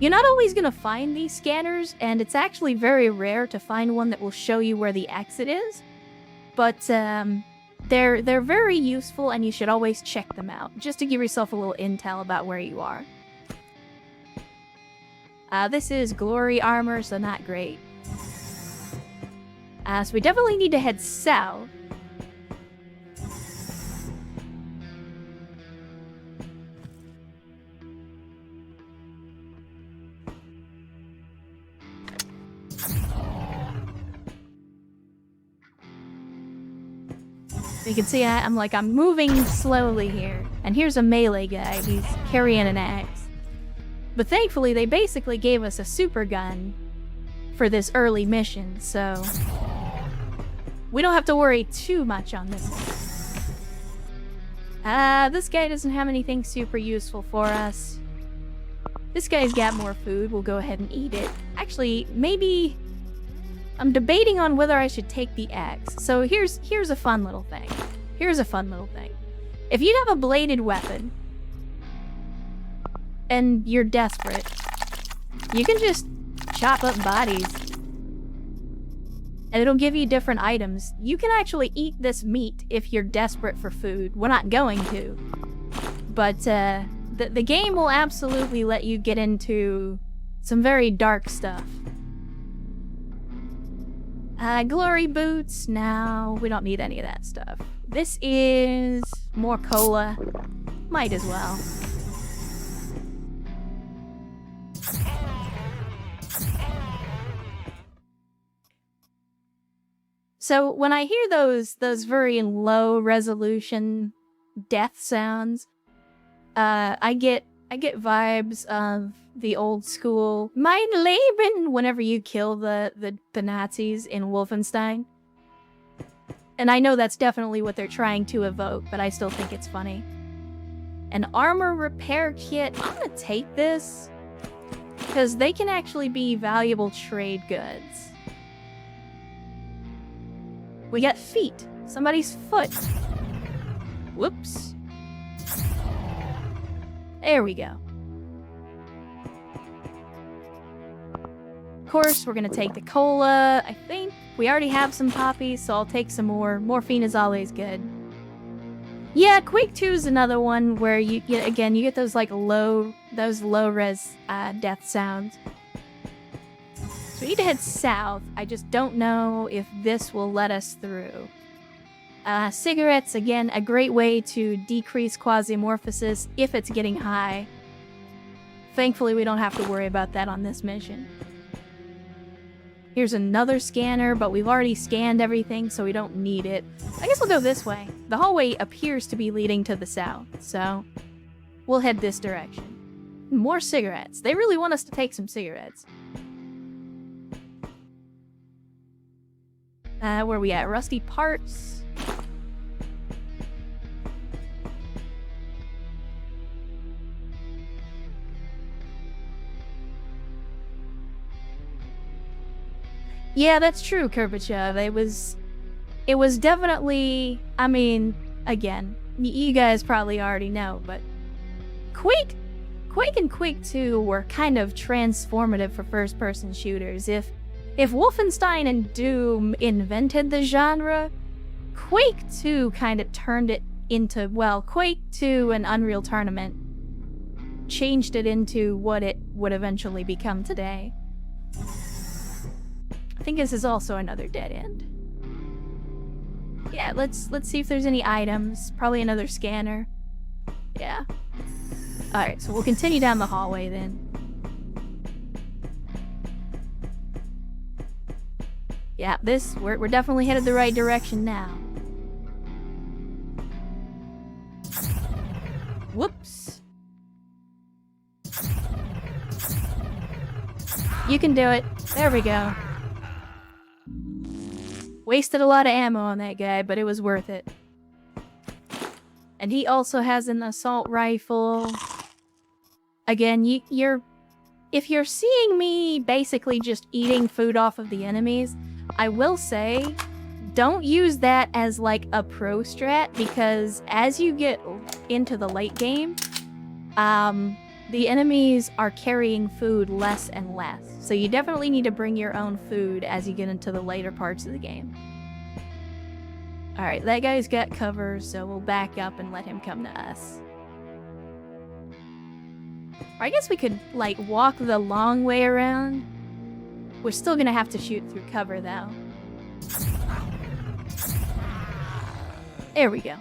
You're not always going to find these scanners, and it's actually very rare to find one that will show you where the exit is. But they're very useful, and you should always check them out, just to give yourself a little intel about where you are. This is glory armor, so not great. So we definitely need to head south. You can see I'm moving slowly here. And here's a melee guy. He's carrying an axe. But thankfully, they basically gave us a super gun for this early mission, so we don't have to worry too much on this one. This guy doesn't have anything super useful for us. This guy's got more food. We'll go ahead and eat it. Actually, maybe I'm debating on whether I should take the axe. So here's a fun little thing. If you have a bladed weapon and you're desperate, you can just chop up bodies and it'll give you different items. You can actually eat this meat if you're desperate for food. We're not going to. But the game will absolutely let you get into some very dark stuff. Glory boots. No, we don't need any of that stuff. This is more cola. Might as well. So when I hear those very low resolution death sounds, I get vibes of the old school Mein Leben whenever you kill the Nazis in Wolfenstein. And I know that's definitely what they're trying to evoke, but I still think it's funny. An armor repair kit. I'm gonna take this because they can actually be valuable trade goods. We got feet. Somebody's foot. Whoops. There we go. Of course, we're gonna take the cola. I think we already have some poppies, so I'll take some more. Morphine is always good. Yeah, Quake 2 is another one where you get those like low res death sounds. So we need to head south. I just don't know if this will let us through. Cigarettes, again, a great way to decrease quasimorphosis if it's getting high. Thankfully, we don't have to worry about that on this mission. Here's another scanner, but we've already scanned everything, so we don't need it. I guess we'll go this way. The hallway appears to be leading to the south, so we'll head this direction. More cigarettes. They really want us to take some cigarettes. Where are we at? Rusty parts. Yeah, that's true, Kurbachev. It was definitely, I mean, again, you guys probably already know, but Quake and Quake 2 were kind of transformative for first-person shooters. If Wolfenstein and Doom invented the genre, Quake 2 kind of turned it into, well, Quake 2 and Unreal Tournament changed it into what it would eventually become today. I think this is also another dead end. Yeah, let's see if there's any items. Probably another scanner. Yeah. Alright, so we'll continue down the hallway then. Yeah, we're definitely headed the right direction now. Whoops. You can do it. There we go. Wasted a lot of ammo on that guy, but it was worth it. And he also has an assault rifle. Again, if you're seeing me basically just eating food off of the enemies, I will say, don't use that as like a pro strat, because as you get into the late game, the enemies are carrying food less and less. So you definitely need to bring your own food as you get into the later parts of the game. Alright, that guy's got cover, so we'll back up and let him come to us. Or I guess we could, like, walk the long way around. We're still gonna have to shoot through cover, though. There we go.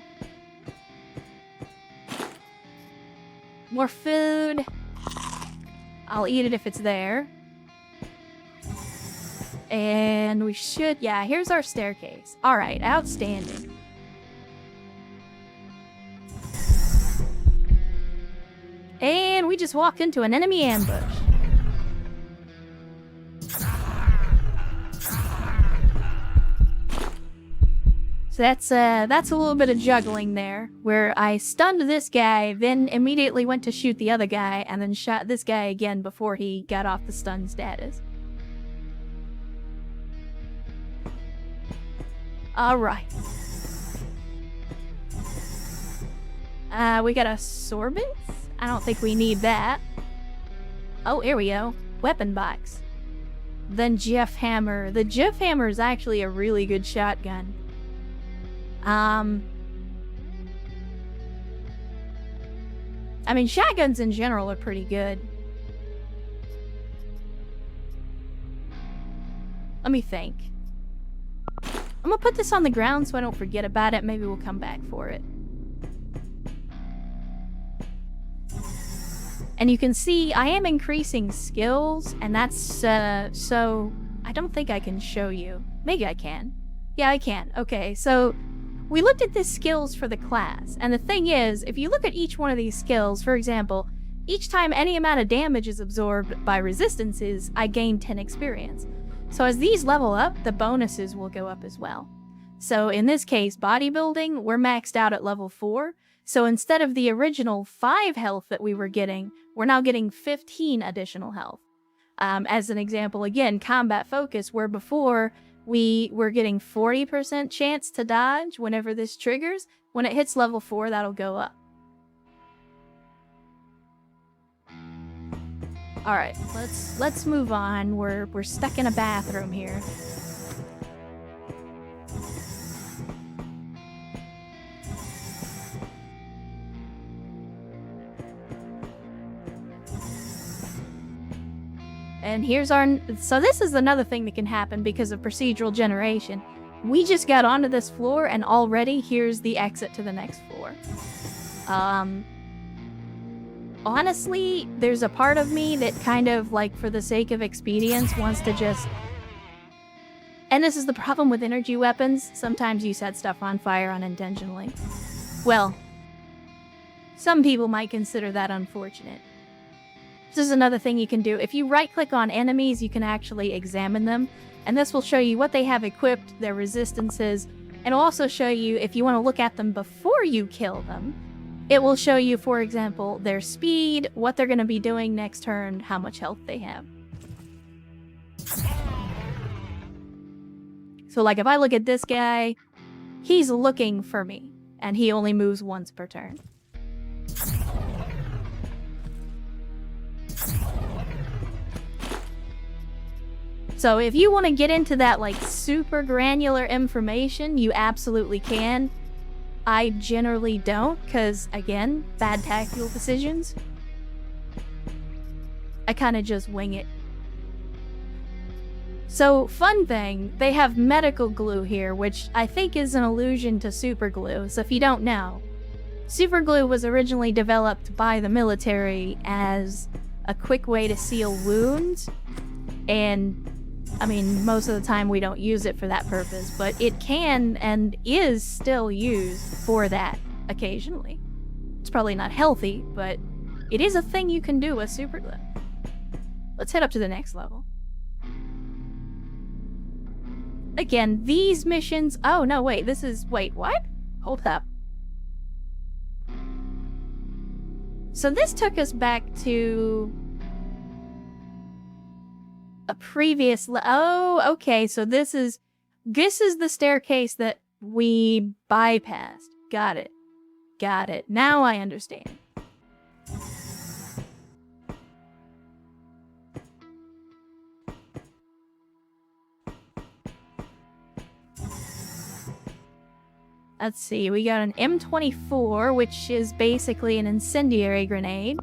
More food. I'll eat it if it's there. And we should... Yeah, here's our staircase. Alright, outstanding. And we just walked into an enemy ambush. So that's a little bit of juggling there, where I stunned this guy, then immediately went to shoot the other guy, and then shot this guy again before he got off the stun status. Alright. We got a sorbent? I don't think we need that. Oh, here we go. Weapon box. Then Jeff Hammer. The Jeff Hammer is actually a really good shotgun. I mean, shotguns in general are pretty good. Let me think. I'm gonna put this on the ground so I don't forget about it. Maybe we'll come back for it. And you can see I am increasing skills, and that's, so I don't think I can show you. Maybe I can. Yeah, I can. Okay, so we looked at the skills for the class, and the thing is, if you look at each one of these skills, for example, each time any amount of damage is absorbed by resistances, I gain 10 experience. So as these level up, the bonuses will go up as well. So in this case, bodybuilding, we're maxed out at level 4, so instead of the original 5 health that we were getting, we're now getting 15 additional health. As an example, again, combat focus, where before we were getting 40% chance to dodge whenever this triggers. When it hits level 4, that'll go up. Alright, let's move on. We're stuck in a bathroom here. And here's our... So this is another thing that can happen because of procedural generation. We just got onto this floor and already here's the exit to the next floor. Honestly, there's a part of me that kind of, like, for the sake of expedience, wants to just... And this is the problem with energy weapons. Sometimes you set stuff on fire unintentionally. Well, some people might consider that unfortunate. This is another thing you can do. If you right-click on enemies, you can actually examine them, and this will show you what they have equipped, their resistances, and it'll also show you, if you want to look at them before you kill them, it will show you, for example, their speed, what they're going to be doing next turn, how much health they have. So, like, if I look at this guy, he's looking for me, and he only moves once per turn. So if you want to get into that, like, super granular information, you absolutely can. I generally don't, because, again, bad tactical decisions. I kind of just wing it. So, fun thing, they have medical glue here, which I think is an allusion to super glue. So if you don't know, super glue was originally developed by the military as a quick way to seal wounds, and I mean, most of the time we don't use it for that purpose, but it can and is still used for that occasionally. It's probably not healthy, but it is a thing you can do with super glue. Let's head up to the next level. Again, these missions... Oh, no, wait, this is... Wait, what? Hold up. So this took us back to... a previous... Oh, okay, so this is the staircase that we bypassed. Got it. Got it. Now I understand. Let's see, we got an M24, which is basically an incendiary grenade.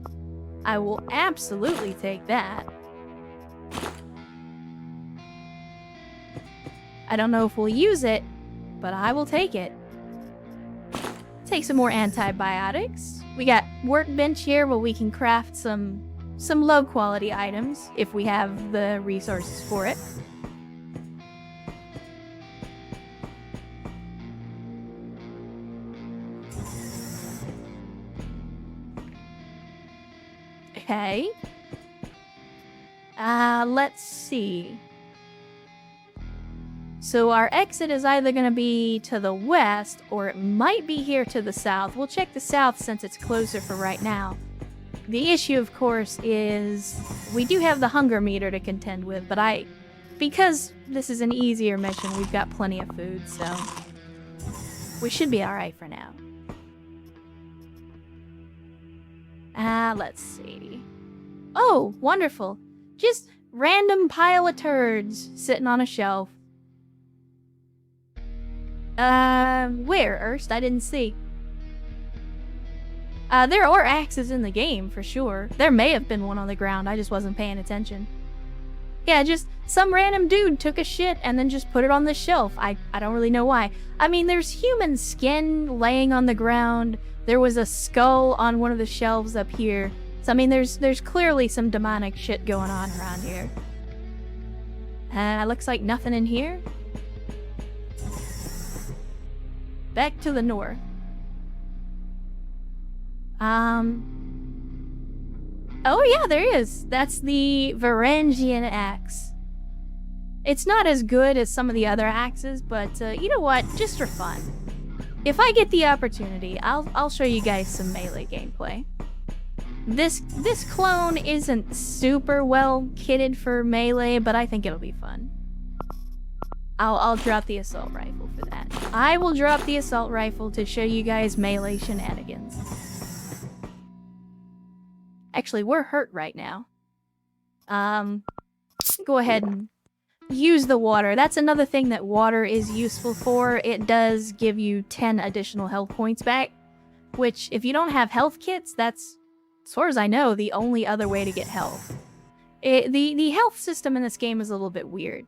I will absolutely take that. I don't know if we'll use it, but I will take it. Take some more antibiotics. We got workbench here where we can craft some low quality items if we have the resources for it. Okay. Let's see. So our exit is either going to be to the west, or it might be here to the south. We'll check the south since it's closer for right now. The issue, of course, is we do have the hunger meter to contend with, but because this is an easier mission, we've got plenty of food, so we should be alright for now. Let's see. Oh, wonderful. Just random pile of turds sitting on a shelf. Where, Erst? I didn't see. There are axes in the game, for sure. There may have been one on the ground, I just wasn't paying attention. Yeah, just some random dude took a shit and then just put it on the shelf. I don't really know why. I mean, there's human skin laying on the ground. There was a skull on one of the shelves up here. So, I mean, there's clearly some demonic shit going on around here. Looks like nothing in here. Back to the north. Oh yeah, there is. That's the Varangian axe. It's not as good as some of the other axes, but you know what? Just for fun. If I get the opportunity, I'll show you guys some melee gameplay. This clone isn't super well kitted for melee, but I think it'll be fun. I'll drop the assault rifle for that. I will drop the assault rifle to show you guys melee shenanigans. Actually, we're hurt right now. Go ahead and use the water. That's another thing that water is useful for. It does give you 10 additional health points back, which if you don't have health kits, that's, as far as I know, the only other way to get health. The health system in this game is a little bit weird.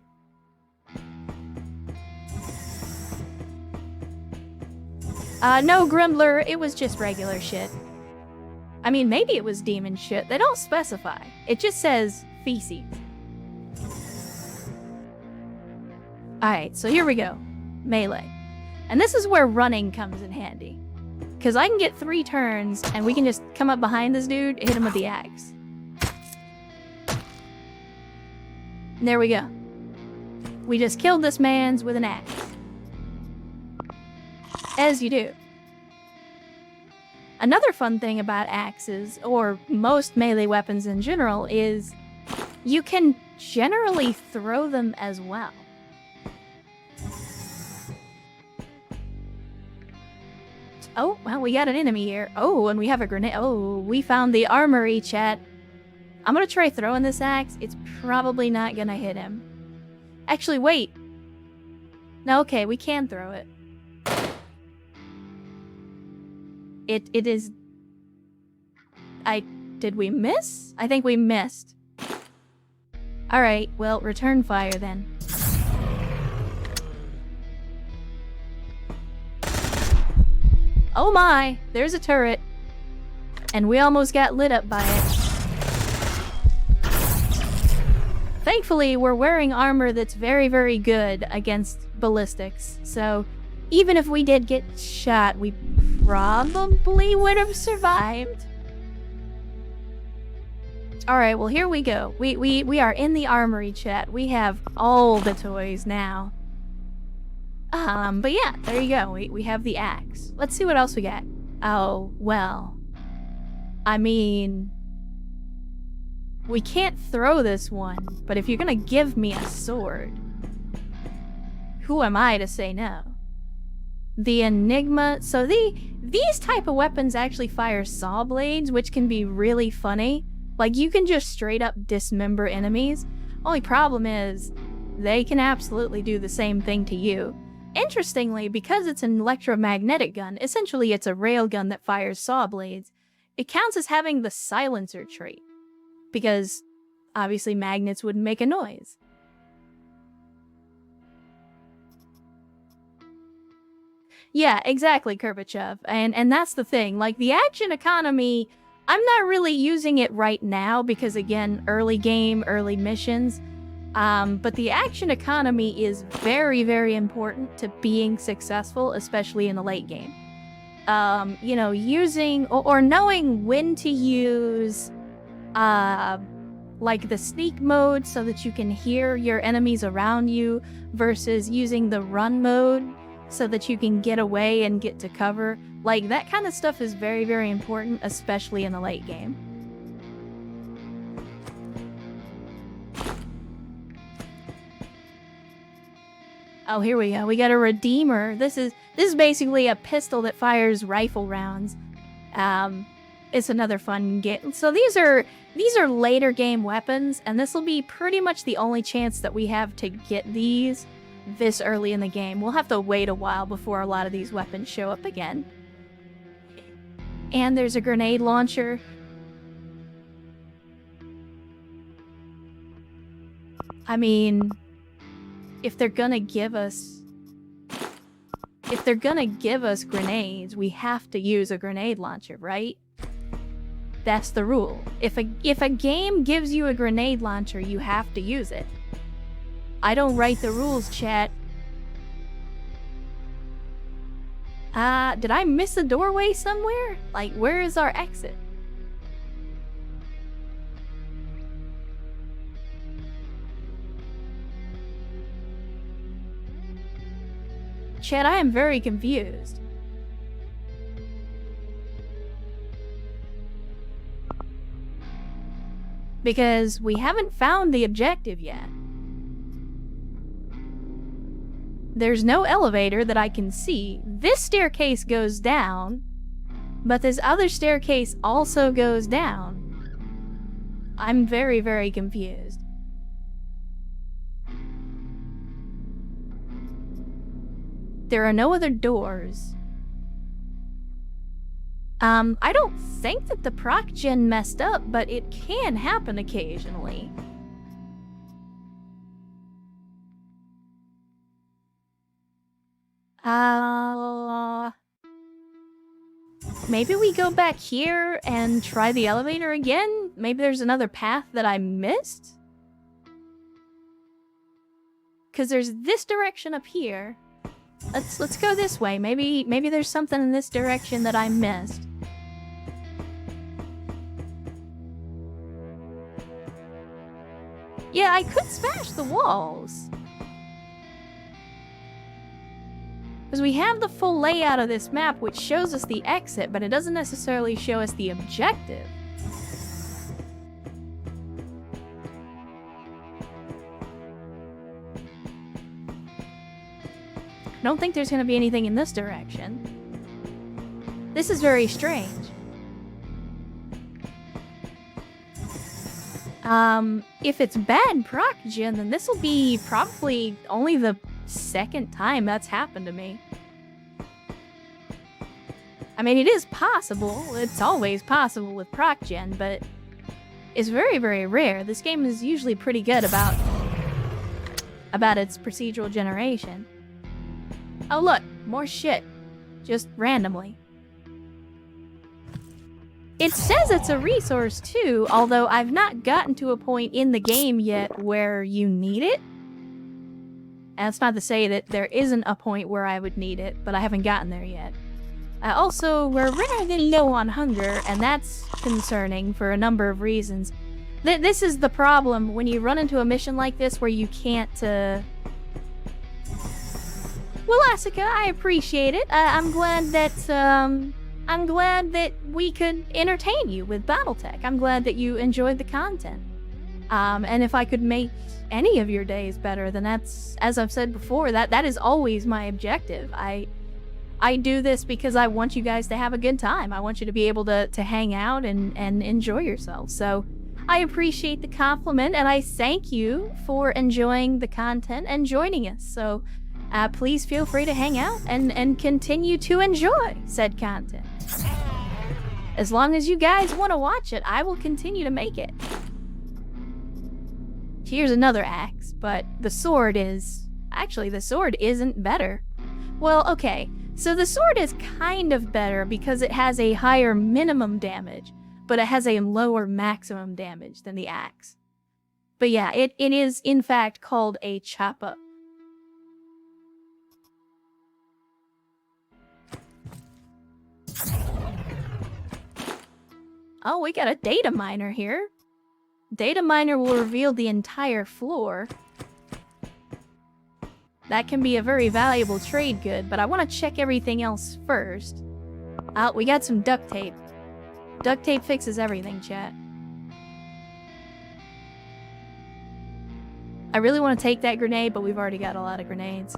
No, Grumbler, it was just regular shit. I mean, maybe it was demon shit. They don't specify. It just says feces. Alright, so here we go. Melee. And this is where running comes in handy. Because I can get 3 turns, and we can just come up behind this dude, hit him with the axe. And there we go. We just killed this man's with an axe. As you do. Another fun thing about axes, or most melee weapons in general, is you can generally throw them as well. Oh, well, we got an enemy here. Oh, and we have a grenade. Oh, we found the armory, chat. I'm gonna try throwing this axe. It's probably not gonna hit him. Actually, wait. No, okay, we can throw it. It is... Did we miss? I think we missed. Alright, well, return fire then. Oh my! There's a turret. And we almost got lit up by it. Thankfully, we're wearing armor that's very, very good against ballistics. So, even if we did get shot, we probably would have survived. Alright, well here we go. We are in the armory, chat. We have all the toys now. But yeah, there you go. We have the axe. Let's see what else we got. Oh, well. I mean... we can't throw this one, but if you're gonna give me a sword, who am I to say no? The Enigma... so these type of weapons actually fire saw blades, which can be really funny. Like, you can just straight up dismember enemies. Only problem is, they can absolutely do the same thing to you. Interestingly, because it's an electromagnetic gun, essentially it's a railgun that fires saw blades, it counts as having the silencer trait. Because, obviously, magnets wouldn't make a noise. Yeah, exactly, Kurbachev. And that's the thing. Like, the action economy, I'm not really using it right now because, again, early game, early missions. But the action economy is very, very important to being successful, especially in the late game. You know, using or knowing when to use, like the sneak mode so that you can hear your enemies around you versus using the run mode so that you can get away and get to cover. Like, that kind of stuff is very, very important, especially in the late game. Oh, here we go. We got a Redeemer. This is basically a pistol that fires rifle rounds. It's another fun game. So these are later game weapons, and this will be pretty much the only chance that we have to get these this early in the game. We'll have to wait a while before a lot of these weapons show up again. And there's a grenade launcher. I mean, if they're gonna give us grenades, we have to use a grenade launcher, right? That's the rule. If a game gives you a grenade launcher, you have to use it. I don't write the rules, chat. Did I miss a doorway somewhere? Like, where is our exit? Chat, I am very confused. Because we haven't found the objective yet. There's no elevator that I can see. This staircase goes down, but this other staircase also goes down. I'm very, very confused. There are no other doors. I don't think that the proc gen messed up, but it can happen occasionally. Maybe we go back here and try the elevator again? Maybe there's another path that I missed? Because there's this direction up here. Let's go this way. Maybe there's something in this direction that I missed. Yeah, I could smash the walls. Because we have the full layout of this map, which shows us the exit, but it doesn't necessarily show us the objective. I don't think there's going to be anything in this direction. This is very strange. If it's bad proc gen, then this will be probably only the second time that's happened to me. I mean, it is possible. It's always possible with proc gen, but it's very, very rare. This game is usually pretty good about its procedural generation. Oh look, more shit. Just randomly. It says it's a resource too, although I've not gotten to a point in the game yet where you need it. And that's not to say that there isn't a point where I would need it, but I haven't gotten there yet. Also, we're really low on hunger, and that's concerning for a number of reasons. This is the problem when you run into a mission like this where you can't, Well, Asuka, I appreciate it. I'm glad that we could entertain you with BattleTech. I'm glad that you enjoyed the content. And if I could make any of your days better, then that's, as I've said before, that is always my objective. I do this because I want you guys to have a good time. I want you to be able to hang out and enjoy yourselves. So I appreciate the compliment, and I thank you for enjoying the content and joining us. So please feel free to hang out and continue to enjoy said content. As long as you guys want to watch it, I will continue to make it. Here's another axe, but the sword is... Actually, the sword isn't better. Well, okay, so the sword is kind of better because it has a higher minimum damage, but it has a lower maximum damage than the axe. But yeah, it is in fact called a chop-up. Oh, we got a data miner here. Data miner will reveal the entire floor. That can be a very valuable trade good, but I want to check everything else first. We got some duct tape. Duct tape fixes everything, chat. I really want to take that grenade, but we've already got a lot of grenades.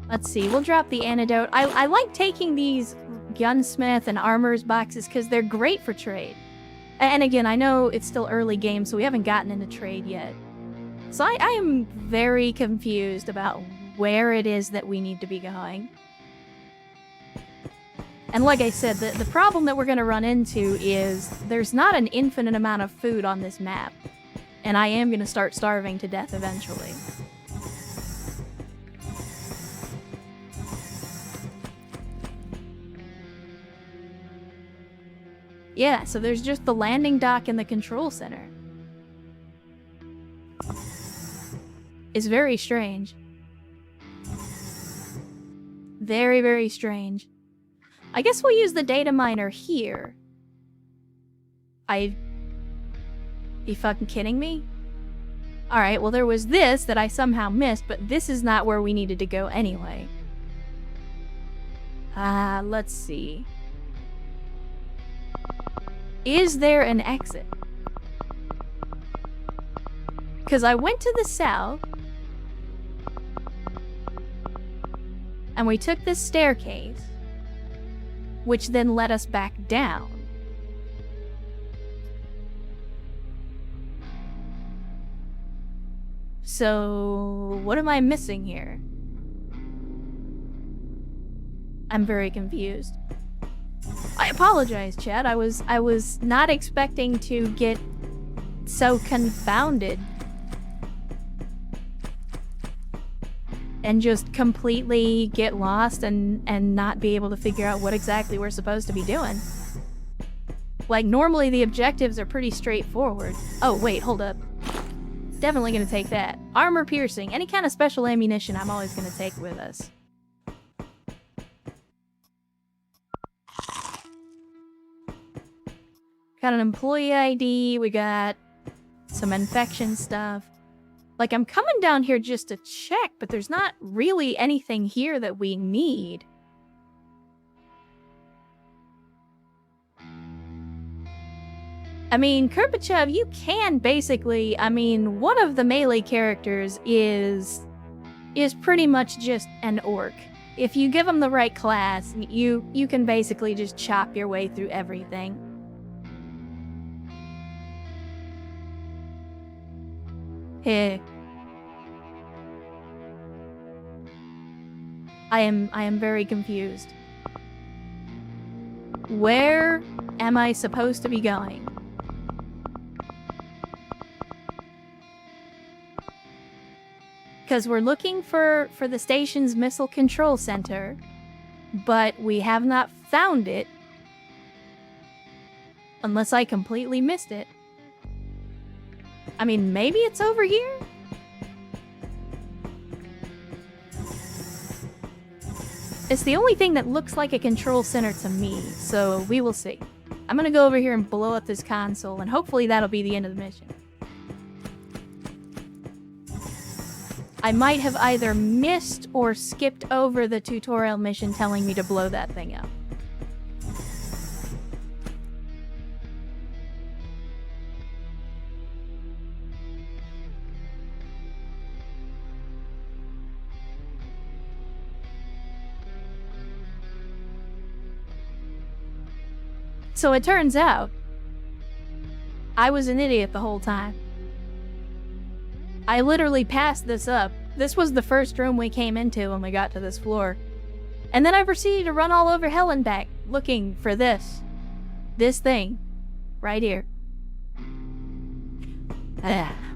Let's see, we'll drop the antidote. I like taking these gunsmith and armor's boxes because they're great for trade. And again, I know it's still early game, so we haven't gotten into trade yet. So I am very confused about where it is that we need to be going. And like I said, the problem that we're going to run into is there's not an infinite amount of food on this map. And I am going to start starving to death eventually. Yeah, so there's just the landing dock and the control center. It's very strange. Very, very strange. I guess we'll use the data miner here. You fucking kidding me? Alright, well there was this that I somehow missed, but this is not where we needed to go anyway. Let's see. Is there an exit? Because I went to the south, and we took this staircase, which then led us back down. So, what am I missing here? I'm very confused. I apologize, Chad. I was not expecting to get so confounded and just completely get lost and not be able to figure out what exactly we're supposed to be doing. Like, normally the objectives are pretty straightforward. Oh, wait, hold up. Definitely gonna take that. Armor piercing. Any kind of special ammunition I'm always gonna take with us. Got an employee ID, we got some infection stuff. Like, I'm coming down here just to check, but there's not really anything here that we need. I mean, Kirpichev, you can basically, I mean, one of the melee characters is pretty much just an orc. If you give them the right class, you can basically just chop your way through everything. Heh. I am very confused. Where am I supposed to be going? Because we're looking for the station's missile control center, but we have not found it. Unless I completely missed it. I mean, maybe it's over here? It's the only thing that looks like a control center to me, so we will see. I'm gonna go over here and blow up this console, and hopefully that'll be the end of the mission. I might have either missed or skipped over the tutorial mission telling me to blow that thing up. So it turns out, I was an idiot the whole time. I literally passed this up. This was the first room we came into when we got to this floor. And then I proceeded to run all over hell and back, looking for this. This thing. Right here.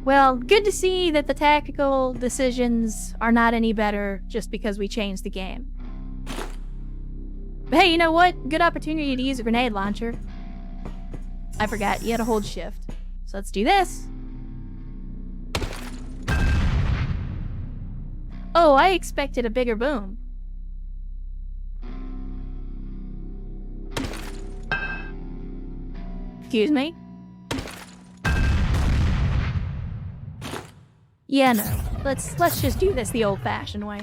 Well, good to see that the tactical decisions are not any better just because we changed the game. But hey, you know what? Good opportunity to use a grenade launcher. I forgot, you had to hold shift. So let's do this. Oh, I expected a bigger boom. Excuse me? Yeah, no. Let's just do this the old-fashioned way.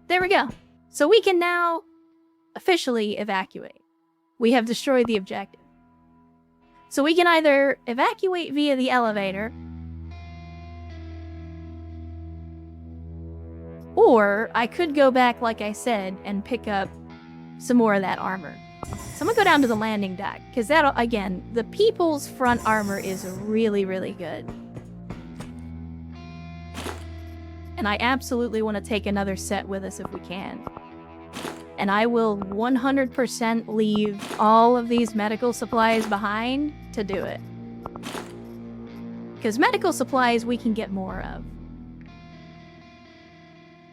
There we go. So we can now officially evacuate. We have destroyed the objective. So we can either evacuate via the elevator, or I could go back, like I said, and pick up some more of that armor. So I'm gonna go down to the landing dock, because that'll, again, the people's front armor is really, really good. And I absolutely want to take another set with us if we can. And I will 100% leave all of these medical supplies behind to do it. Because medical supplies we can get more of.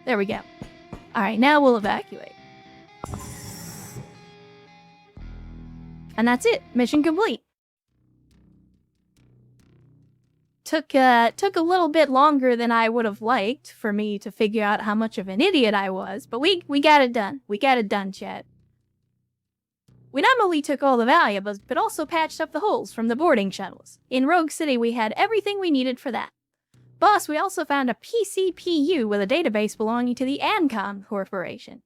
There we go. Alright, now we'll evacuate. And that's it. Mission complete. Took a little bit longer than I would have liked for me to figure out how much of an idiot I was, but we got it done. We got it done, chat. We not only took all the valuables, but also patched up the holes from the boarding shuttles. In Rogue City, we had everything we needed for that. Boss, we also found a PCPU with a database belonging to the Ancom Corporation.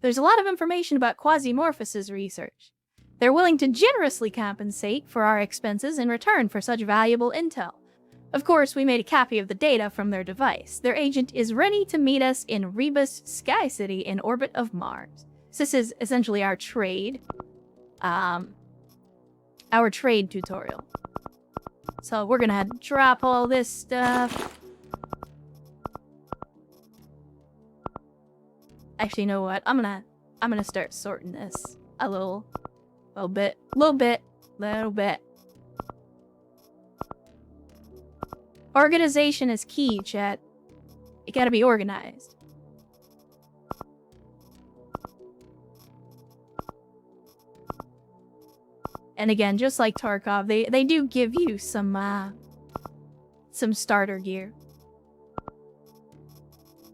There's a lot of information about Quasimorphs' research. They're willing to generously compensate for our expenses in return for such valuable intel. Of course, we made a copy of the data from their device. Their agent is ready to meet us in Rebus Sky City in orbit of Mars. So this is essentially our trade. Our trade tutorial. So we're gonna have to drop all this stuff. Actually, you know what? I'm gonna start sorting this a little bit. Organization is key, chat. You gotta be organized. And again, just like Tarkov, they do give you some starter gear.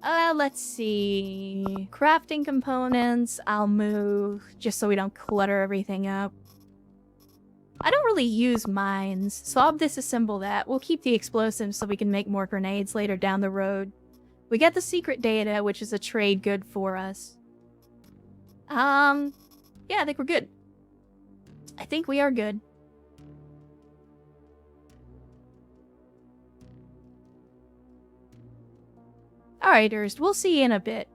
Let's see. Crafting components, I'll move, just so we don't clutter everything up. I don't really use mines, so I'll disassemble that. We'll keep the explosives so we can make more grenades later down the road. We get the secret data, which is a trade good for us. Yeah, I think we're good. I think we are good. Alright, Erst, we'll see you in a bit.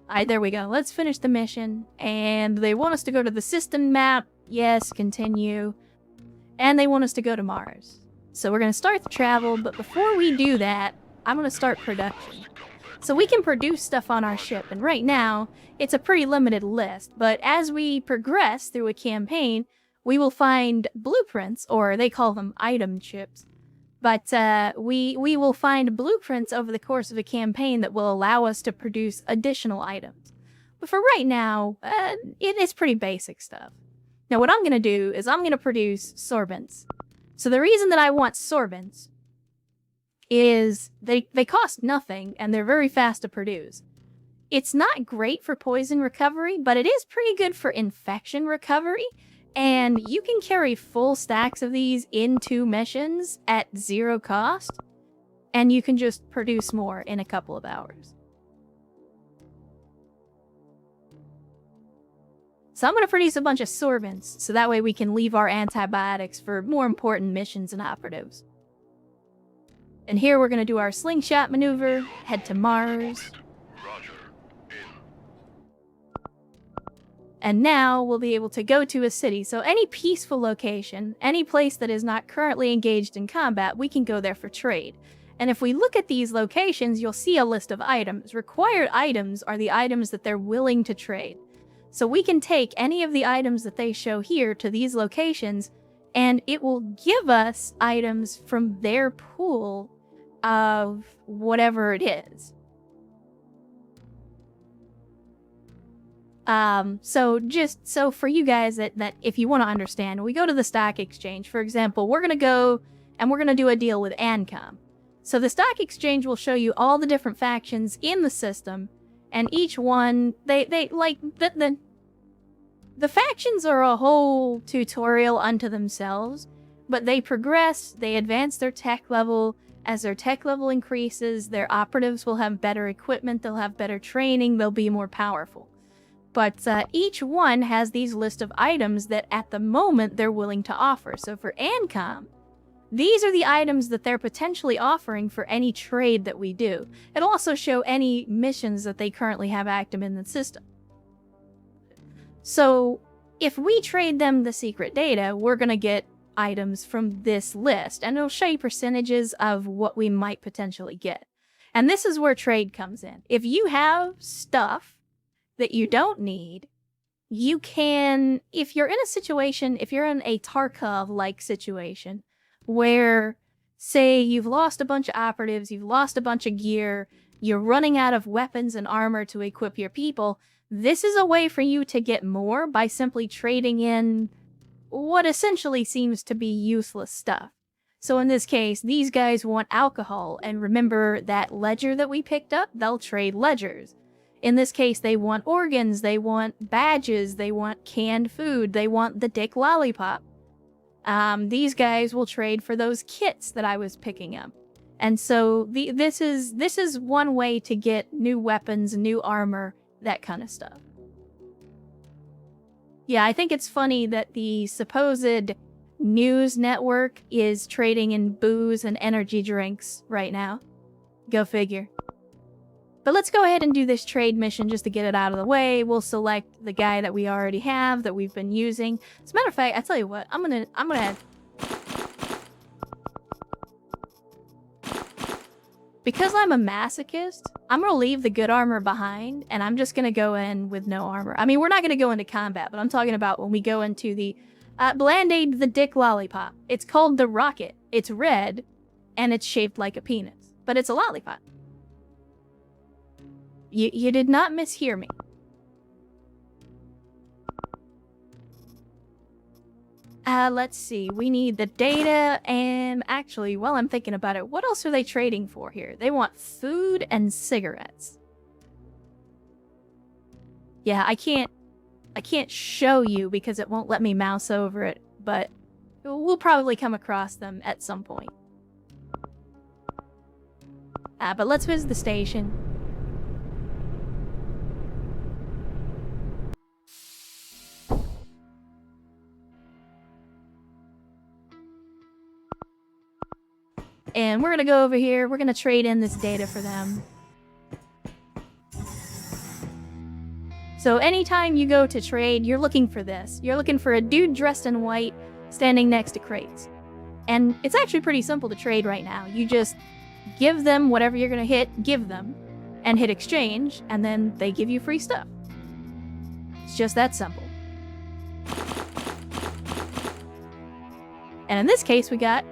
Alright, there we go. Let's finish the mission. And they want us to go to the system map. Yes, continue. And they want us to go to Mars. So we're going to start the travel, but before we do that, I'm going to start production. So we can produce stuff on our ship, and right now, it's a pretty limited list, but as we progress through a campaign, we will find blueprints, or they call them item chips, but we will find blueprints over the course of a campaign that will allow us to produce additional items. But for right now, it is pretty basic stuff. Now what I'm going to do is I'm going to produce sorbents. So the reason that I want sorbents is they cost nothing and they're very fast to produce. It's not great for poison recovery, but it is pretty good for infection recovery, and you can carry full stacks of these into missions at 0 cost, and you can just produce more in a couple of hours. So I'm going to produce a bunch of sorbents, so that way we can leave our antibiotics for more important missions and operatives. And here we're going to do our slingshot maneuver, head to Mars. Roger. And now we'll be able to go to a city. So any peaceful location, any place that is not currently engaged in combat, we can go there for trade. And if we look at these locations, you'll see a list of items. Required items are the items that they're willing to trade. So we can take any of the items that they show here to these locations, and it will give us items from their pool of whatever it is. So for you guys that if you want to understand, we go to the stock exchange. For example, we're going to go and we're going to do a deal with Ancom. So the stock exchange will show you all the different factions in the system, and each one, they like, the factions are a whole tutorial unto themselves, but they progress, they advance their tech level. As their tech level increases, their operatives will have better equipment, they'll have better training, they'll be more powerful. But each one has these list of items that at the moment they're willing to offer. So for Ancom, these are the items that they're potentially offering for any trade that we do. It'll also show any missions that they currently have active in the system. So if we trade them the secret data, we're going to get items from this list, and it'll show you percentages of what we might potentially get. And this is where trade comes in. If you have stuff that you don't need, you can, if you're in a situation, if you're in a Tarkov-like situation, where, say, you've lost a bunch of operatives, you've lost a bunch of gear, you're running out of weapons and armor to equip your people, This is a way for you to get more by simply trading in what essentially seems to be useless stuff. So in this case, these guys want alcohol, and remember that ledger that we picked up? They'll trade ledgers. In this case, they want organs, they want badges, they want canned food, they want the dick lollipop. These guys will trade for those kits that I was picking up. And so this is one way to get new weapons, new armor, that kind of stuff. Yeah, I think it's funny that the supposed news network is trading in booze and energy drinks right now. Go figure. But let's go ahead and do this trade mission just to get it out of the way. We'll select the guy that we already have, that we've been using. As a matter of fact, I tell you what, I'm gonna because I'm a masochist, I'm gonna leave the good armor behind, and I'm just gonna go in with no armor. I mean, we're not gonna go into combat, but I'm talking about when we go into the Bland-Aid the dick lollipop. It's called the Rocket. It's red, and it's shaped like a penis. But it's a lollipop. You did not mishear me. Let's see. We need the data, and actually, while I'm thinking about it, what else are they trading for here? They want food and cigarettes. Yeah, I can't show you because it won't let me mouse over it, but we'll probably come across them at some point. But let's visit the station. And we're gonna go over here, we're gonna trade in this data for them. So anytime you go to trade, you're looking for this. You're looking for a dude dressed in white standing next to crates. And it's actually pretty simple to trade right now. You just give them whatever you're gonna hit, give them, and hit exchange, and then they give you free stuff. It's just that simple. And in this case, we got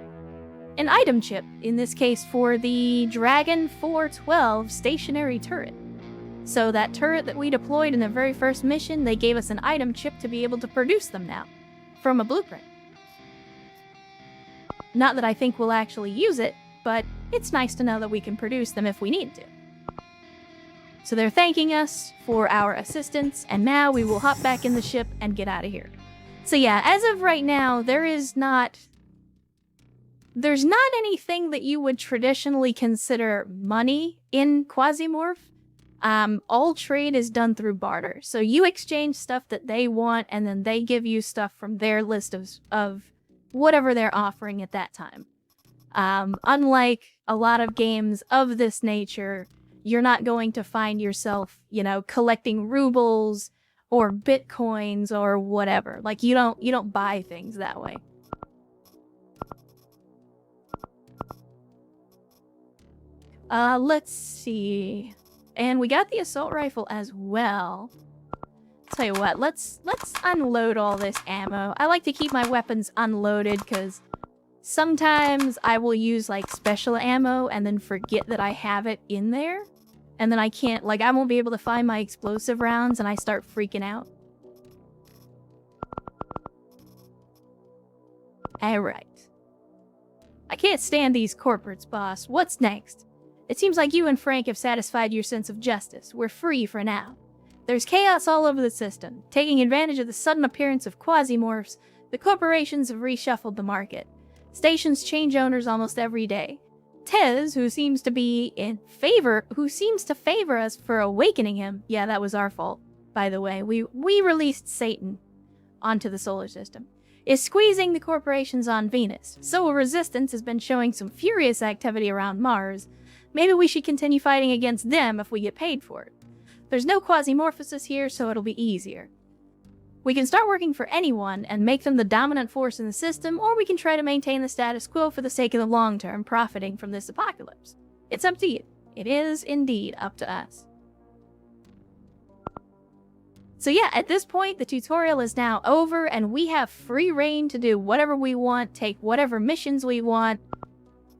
an item chip, in this case for the Dragon 412 stationary turret. So that turret that we deployed in the very first mission, they gave us an item chip to be able to produce them now, from a blueprint. Not that I think we'll actually use it, but it's nice to know that we can produce them if we need to. So they're thanking us for our assistance, and now we will hop back in the ship and get out of here. So yeah, as of right now, there's not anything that you would traditionally consider money in Quasimorph. All trade is done through barter. So you exchange stuff that they want, and then they give you stuff from their list of whatever they're offering at that time. Unlike a lot of games of this nature, you're not going to find yourself, collecting rubles or bitcoins or whatever. Like, you don't buy things that way. Let's see. And we got the assault rifle as well. Tell you what, let's unload all this ammo. I like to keep my weapons unloaded because sometimes I will use like special ammo and then forget that I have it in there. And then I won't be able to find my explosive rounds and I start freaking out. Alright. I can't stand these corporates, boss. What's next? It seems like you and Frank have satisfied your sense of justice. We're free for now. There's chaos all over the system. Taking advantage of the sudden appearance of Quasimorphs, the corporations have reshuffled the market. Stations change owners almost every day. Tez, who seems to favor us for awakening him. Yeah, that was our fault, by the way. We released Satan onto the solar system. Is squeezing the corporations on Venus. Solar Resistance has been showing some furious activity around Mars. Maybe we should continue fighting against them if we get paid for it. There's no Quasimorphosis here, so it'll be easier. We can start working for anyone and make them the dominant force in the system, or we can try to maintain the status quo for the sake of the long term, profiting from this apocalypse. It's up to you. It is indeed up to us. So yeah, at this point, the tutorial is now over, and we have free reign to do whatever we want, take whatever missions we want.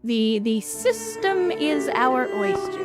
The system is our oyster.